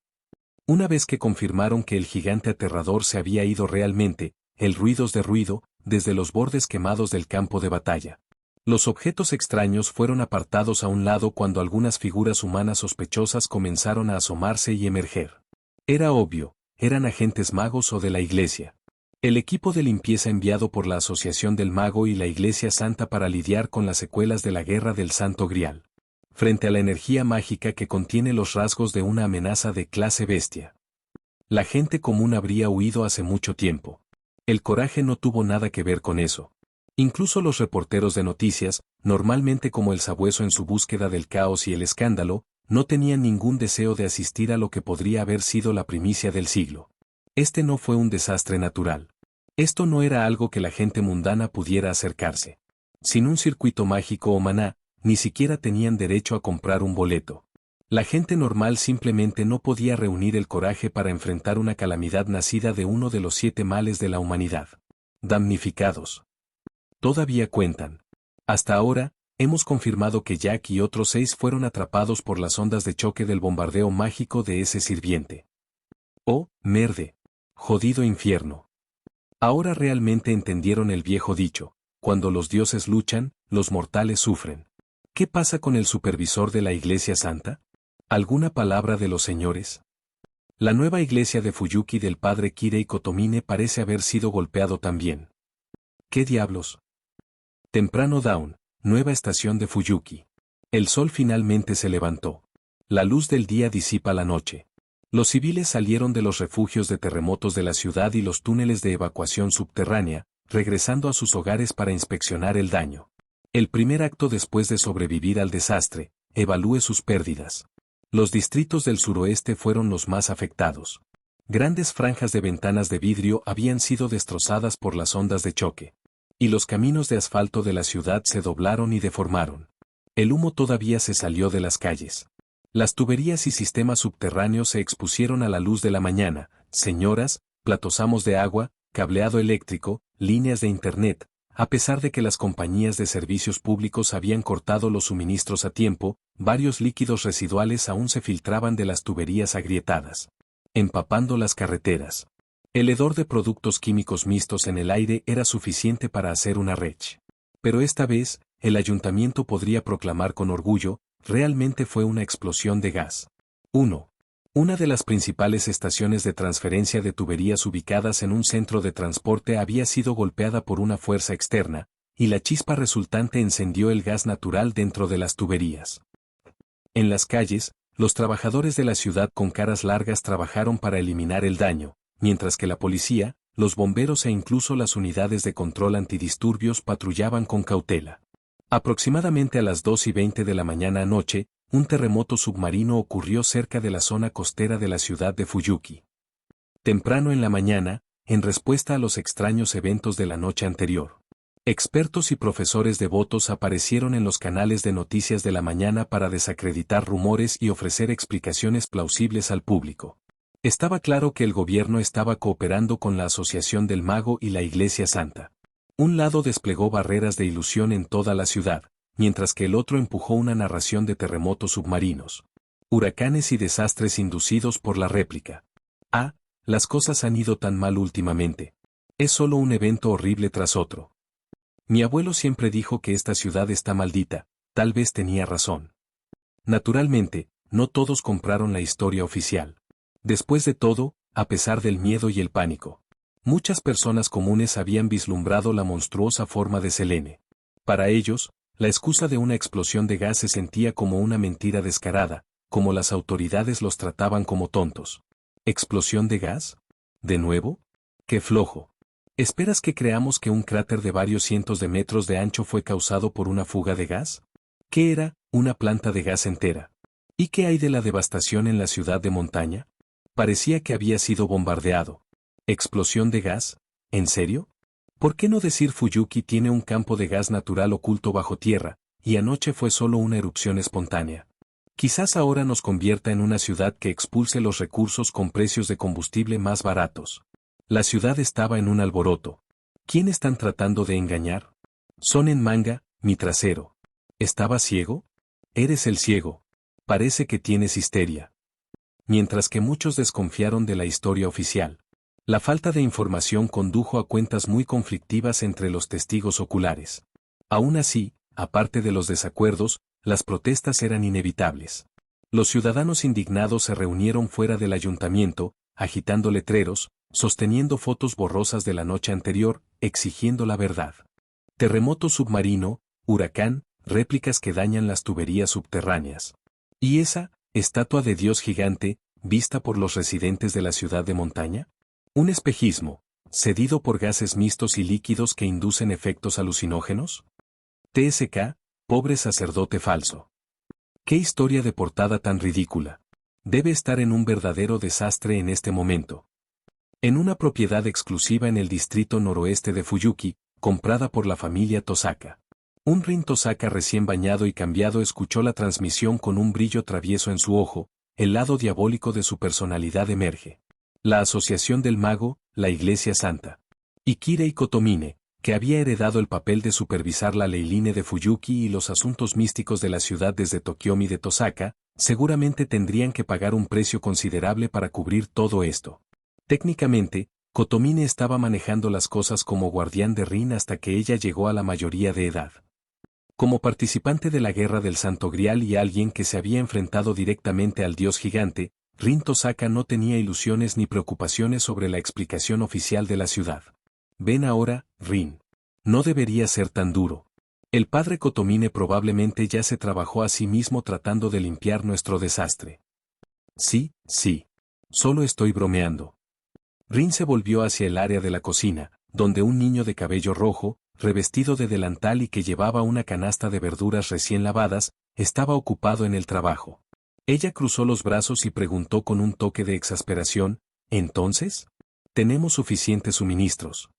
Una vez que confirmaron que el gigante aterrador se había ido realmente, el ruidos de ruido, desde los bordes quemados del campo de batalla. Los objetos extraños fueron apartados a un lado cuando algunas figuras humanas sospechosas comenzaron a asomarse y emerger. Era obvio, eran agentes magos o de la Iglesia. El equipo de limpieza enviado por la Asociación del Mago y la Iglesia Santa para lidiar con las secuelas de la Guerra del Santo Grial. Frente a la energía mágica que contiene los rasgos de una amenaza de clase bestia. La gente común habría huido hace mucho tiempo. El coraje no tuvo nada que ver con eso. Incluso los reporteros de noticias, normalmente como el sabueso en su búsqueda del caos y el escándalo, no tenían ningún deseo de asistir a lo que podría haber sido la primicia del siglo. Este no fue un desastre natural. Esto no era algo que la gente mundana pudiera acercarse. Sin un circuito mágico o maná, ni siquiera tenían derecho a comprar un boleto. La gente normal simplemente no podía reunir el coraje para enfrentar una calamidad nacida de uno de los 7 males de la humanidad. Damnificados. Todavía cuentan. Hasta ahora, hemos confirmado que Jack y otros 6 fueron atrapados por las ondas de choque del bombardeo mágico de ese sirviente. Oh, merde. Jodido infierno. Ahora realmente entendieron el viejo dicho: cuando los dioses luchan, los mortales sufren. ¿Qué pasa con el supervisor de la Iglesia Santa? ¿Alguna palabra de los señores? La nueva iglesia de Fuyuki del padre Kirei Kotomine parece haber sido golpeado también. ¿Qué diablos? Temprano Dawn, nueva estación de Fuyuki. El sol finalmente se levantó. La luz del día disipa la noche. Los civiles salieron de los refugios de terremotos de la ciudad y los túneles de evacuación subterránea, regresando a sus hogares para inspeccionar el daño. El primer acto después de sobrevivir al desastre: evalúe sus pérdidas. Los distritos del suroeste fueron los más afectados. Grandes franjas de ventanas de vidrio habían sido destrozadas por las ondas de choque. Y los caminos de asfalto de la ciudad se doblaron y deformaron. El humo todavía se salió de las calles. Las tuberías y sistemas subterráneos se expusieron a la luz de la mañana: señoras, platosamos de agua, cableado eléctrico, líneas de internet. A pesar de que las compañías de servicios públicos habían cortado los suministros a tiempo, varios líquidos residuales aún se filtraban de las tuberías agrietadas, empapando las carreteras. El hedor de productos químicos mixtos en el aire era suficiente para hacer una rech. Pero esta vez, el ayuntamiento podría proclamar con orgullo: realmente fue una explosión de gas. 1. Una de las principales estaciones de transferencia de tuberías ubicadas en un centro de transporte había sido golpeada por una fuerza externa, y la chispa resultante encendió el gas natural dentro de las tuberías. En las calles, los trabajadores de la ciudad con caras largas trabajaron para eliminar el daño, mientras que la policía, los bomberos e incluso las unidades de control antidisturbios patrullaban con cautela. Aproximadamente a las 2:20 de la mañana anoche, un terremoto submarino ocurrió cerca de la zona costera de la ciudad de Fuyuki. Temprano en la mañana, en respuesta a los extraños eventos de la noche anterior, expertos y profesores devotos aparecieron en los canales de noticias de la mañana para desacreditar rumores y ofrecer explicaciones plausibles al público. Estaba claro que el gobierno estaba cooperando con la Asociación del Mago y la Iglesia Santa. Un lado desplegó barreras de ilusión en toda la ciudad, mientras que el otro empujó una narración de terremotos submarinos, huracanes y desastres inducidos por la réplica. Las cosas han ido tan mal últimamente. Es solo un evento horrible tras otro. Mi abuelo siempre dijo que esta ciudad está maldita. Tal vez tenía razón. Naturalmente, no todos compraron la historia oficial. Después de todo, a pesar del miedo y el pánico, muchas personas comunes habían vislumbrado la monstruosa forma de Selene. Para ellos, la excusa de una explosión de gas se sentía como una mentira descarada, como las autoridades los trataban como tontos. ¿Explosión de gas? ¿De nuevo? ¡Qué flojo! ¿Esperas que creamos que un cráter de varios cientos de metros de ancho fue causado por una fuga de gas? ¿Qué era? Una planta de gas entera. ¿Y qué hay de la devastación en la ciudad de montaña? Parecía que había sido bombardeado. ¿Explosión de gas? ¿En serio? ¿Por qué no decir Fuyuki tiene un campo de gas natural oculto bajo tierra, y anoche fue solo una erupción espontánea? Quizás ahora nos convierta en una ciudad que expulse los recursos con precios de combustible más baratos. La ciudad estaba en un alboroto. ¿Quién están tratando de engañar? Son en manga, mi trasero. ¿Estaba ciego? Eres el ciego. Parece que tienes histeria. Mientras que muchos desconfiaron de la historia oficial, la falta de información condujo a cuentas muy conflictivas entre los testigos oculares. Aún así, aparte de los desacuerdos, las protestas eran inevitables. Los ciudadanos indignados se reunieron fuera del ayuntamiento, agitando letreros, sosteniendo fotos borrosas de la noche anterior, exigiendo la verdad. Terremoto submarino, huracán, réplicas que dañan las tuberías subterráneas. ¿Y esa estatua de Dios gigante, vista por los residentes de la ciudad de montaña? ¿Un espejismo, cedido por gases mixtos y líquidos que inducen efectos alucinógenos? TSK, pobre sacerdote falso. ¡Qué historia de portada tan ridícula! Debe estar en un verdadero desastre en este momento. En una propiedad exclusiva en el distrito noroeste de Fuyuki, comprada por la familia Tosaka. Un Rin Tosaka recién bañado y cambiado escuchó la transmisión con un brillo travieso en su ojo. El lado diabólico de su personalidad emerge. La Asociación del Mago, la Iglesia Santa. Y Kirei Kotomine, que había heredado el papel de supervisar la Leyline de Fuyuki y los asuntos místicos de la ciudad desde Tokiomi de Tosaka, seguramente tendrían que pagar un precio considerable para cubrir todo esto. Técnicamente, Kotomine estaba manejando las cosas como guardián de Rin hasta que ella llegó a la mayoría de edad. Como participante de la Guerra del Santo Grial y alguien que se había enfrentado directamente al dios gigante, Rin Tosaka no tenía ilusiones ni preocupaciones sobre la explicación oficial de la ciudad. Ven ahora, Rin. No debería ser tan duro. El padre Kotomine probablemente ya se trabajó a sí mismo tratando de limpiar nuestro desastre. Sí, sí. Solo estoy bromeando. Rin se volvió hacia el área de la cocina, donde un niño de cabello rojo, revestido de delantal y que llevaba una canasta de verduras recién lavadas, estaba ocupado en el trabajo. Ella cruzó los brazos y preguntó con un toque de exasperación, ¿entonces? Tenemos suficientes suministros.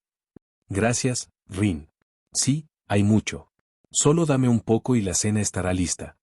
Gracias, Rin. Sí, hay mucho. Solo dame un poco y la cena estará lista.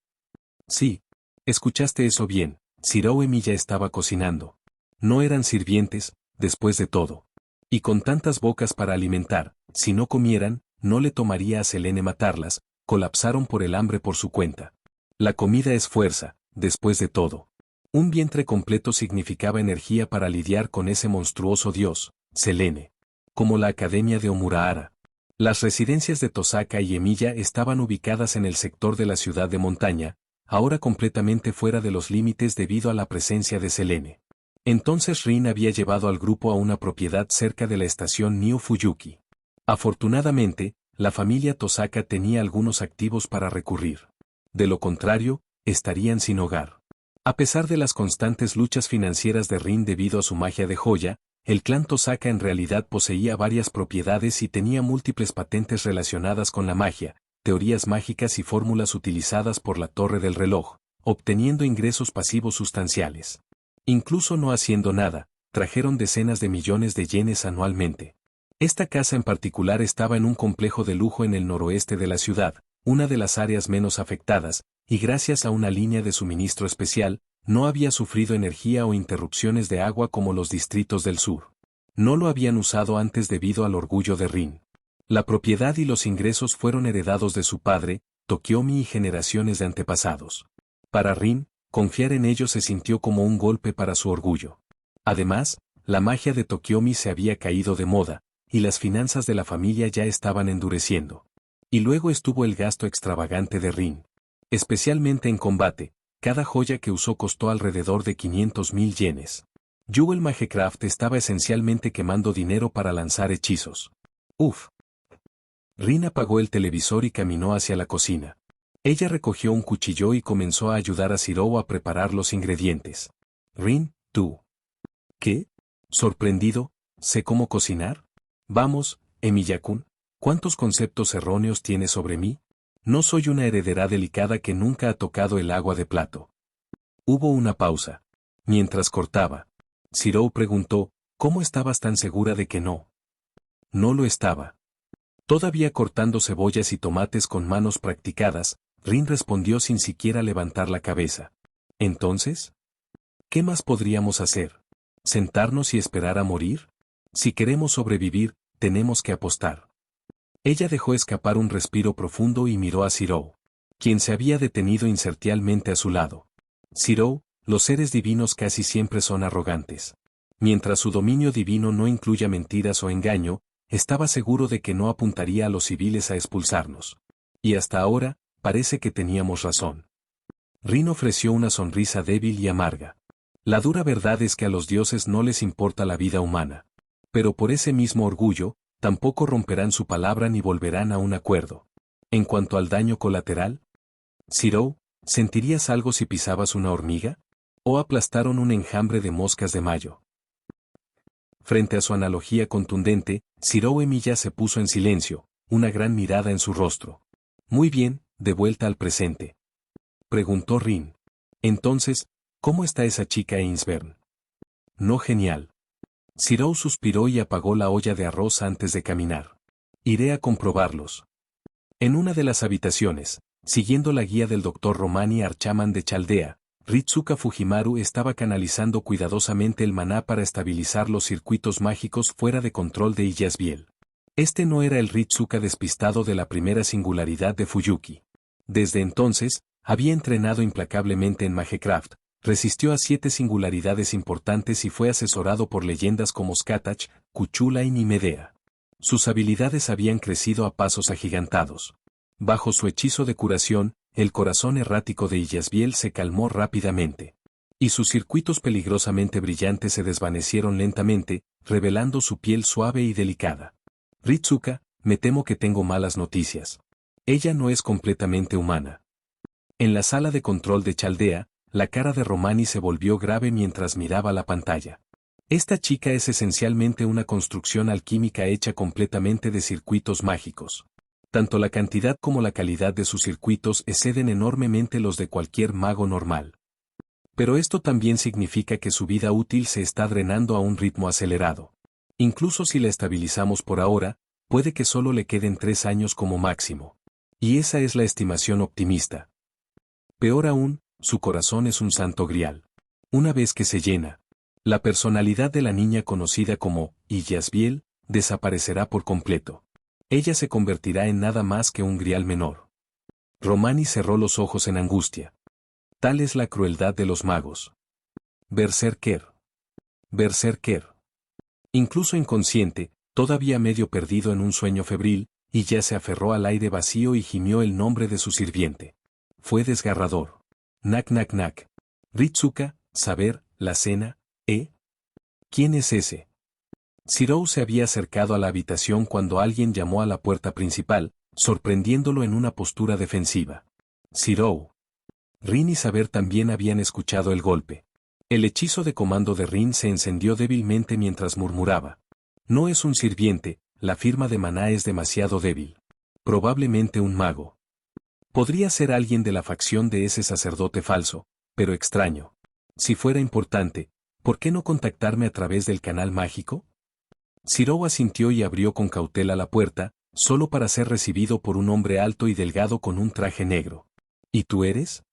Sí. Escuchaste eso bien, Shirou Emiya estaba cocinando. No eran sirvientes, después de todo. Y con tantas bocas para alimentar, si no comieran, no le tomaría a Selene matarlas, colapsaron por el hambre por su cuenta. La comida es fuerza, después de todo. Un vientre completo significaba energía para lidiar con ese monstruoso dios, Selene. Como la Academia de Omurahara. Las residencias de Tosaka y Emiya estaban ubicadas en el sector de la ciudad de montaña, ahora completamente fuera de los límites debido a la presencia de Selene. Entonces Rin había llevado al grupo a una propiedad cerca de la estación Nio Fuyuki. Afortunadamente, la familia Tosaka tenía algunos activos para recurrir. De lo contrario, estarían sin hogar. A pesar de las constantes luchas financieras de Rin debido a su magia de joya, el clan Tosaka en realidad poseía varias propiedades y tenía múltiples patentes relacionadas con la magia, teorías mágicas y fórmulas utilizadas por la Torre del Reloj, obteniendo ingresos pasivos sustanciales. Incluso no haciendo nada, trajeron decenas de millones de yenes anualmente. Esta casa en particular estaba en un complejo de lujo en el noroeste de la ciudad, una de las áreas menos afectadas, y gracias a una línea de suministro especial, no había sufrido energía o interrupciones de agua como los distritos del sur. No lo habían usado antes debido al orgullo de Rin. La propiedad y los ingresos fueron heredados de su padre, Tokiomi y generaciones de antepasados. Para Rin, confiar en ellos se sintió como un golpe para su orgullo. Además, la magia de Tokiomi se había caído de moda, y las finanzas de la familia ya estaban endureciendo. Y luego estuvo el gasto extravagante de Rin. Especialmente en combate, cada joya que usó costó alrededor de 500.000 yenes. Jewel Magecraft estaba esencialmente quemando dinero para lanzar hechizos. Uf. Rin apagó el televisor y caminó hacia la cocina. Ella recogió un cuchillo y comenzó a ayudar a Shirou a preparar los ingredientes. Rin, ¿tú? ¿Qué? Sorprendido, ¿sé cómo cocinar? Vamos, Emiya-kun, ¿cuántos conceptos erróneos tienes sobre mí? No soy una heredera delicada que nunca ha tocado el agua de plato. Hubo una pausa. Mientras cortaba, Shirou preguntó, ¿cómo estabas tan segura de que no? No lo estaba. Todavía cortando cebollas y tomates con manos practicadas, Rin respondió sin siquiera levantar la cabeza. ¿Entonces? ¿Qué más podríamos hacer? ¿Sentarnos y esperar a morir? Si queremos sobrevivir, tenemos que apostar. Ella dejó escapar un respiro profundo y miró a Shirou, quien se había detenido incertialmente a su lado. Shirou, los seres divinos casi siempre son arrogantes. Mientras su dominio divino no incluya mentiras o engaño, estaba seguro de que no apuntaría a los civiles a expulsarnos. Y hasta ahora, parece que teníamos razón. Rin ofreció una sonrisa débil y amarga. La dura verdad es que a los dioses no les importa la vida humana. Pero por ese mismo orgullo, tampoco romperán su palabra ni volverán a un acuerdo. En cuanto al daño colateral, Shirou, ¿sentirías algo si pisabas una hormiga? ¿O aplastaron un enjambre de moscas de mayo? Frente a su analogía contundente, Shirou Emiya se puso en silencio, una gran mirada en su rostro. Muy bien, de vuelta al presente. Preguntó Rin. Entonces, ¿cómo está esa chica Ainsburn? No genial. Shirou suspiró y apagó la olla de arroz antes de caminar. Iré a comprobarlos. En una de las habitaciones, siguiendo la guía del Dr. Romani Archaman de Chaldea, Ritsuka Fujimaru estaba canalizando cuidadosamente el maná para estabilizar los circuitos mágicos fuera de control de Iyasbiel. Este no era el Ritsuka despistado de la primera singularidad de Fuyuki. Desde entonces, había entrenado implacablemente en Magecraft, Resistió a 7 singularidades importantes y fue asesorado por leyendas como Skatach, Cuchulain y Medea. Sus habilidades habían crecido a pasos agigantados. Bajo su hechizo de curación, el corazón errático de Illasbiel se calmó rápidamente. Y sus circuitos peligrosamente brillantes se desvanecieron lentamente, revelando su piel suave y delicada. Ritsuka, me temo que tengo malas noticias. Ella no es completamente humana. En la sala de control de Chaldea, la cara de Romani se volvió grave mientras miraba la pantalla. Esta chica es esencialmente una construcción alquímica hecha completamente de circuitos mágicos. Tanto la cantidad como la calidad de sus circuitos exceden enormemente los de cualquier mago normal. Pero esto también significa que su vida útil se está drenando a un ritmo acelerado. Incluso si la estabilizamos por ahora, puede que solo le queden 3 años como máximo. Y esa es la estimación optimista. Peor aún, su corazón es un santo grial. Una vez que se llena, la personalidad de la niña conocida como Illasbiel desaparecerá por completo. Ella se convertirá en nada más que un grial menor. Romani cerró los ojos en angustia. Tal es la crueldad de los magos. Berserker. Berserker. Incluso inconsciente, todavía medio perdido en un sueño febril, y ya se aferró al aire vacío y gimió el nombre de su sirviente. Fue desgarrador. Nak nak nak. Ritsuka, saber, la cena, ¿eh? ¿Quién es ese? Zirou se había acercado a la habitación cuando alguien llamó a la puerta principal, sorprendiéndolo en una postura defensiva. Zirou. Rin y Saber también habían escuchado el golpe. El hechizo de comando de Rin se encendió débilmente mientras murmuraba. No es un sirviente, la firma de maná es demasiado débil. Probablemente un mago. Podría ser alguien de la facción de ese sacerdote falso, pero extraño. Si fuera importante, ¿por qué no contactarme a través del canal mágico? Zirou asintió y abrió con cautela la puerta, solo para ser recibido por un hombre alto y delgado con un traje negro. ¿Y tú eres?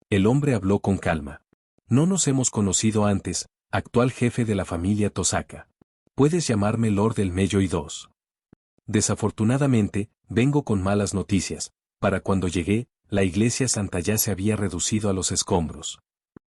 El hombre habló con calma. No nos hemos conocido antes, actual jefe de la familia Tosaka. Puedes llamarme Lord del Mello y II. Desafortunadamente, vengo con malas noticias. Para cuando llegué, la iglesia santa ya se había reducido a los escombros.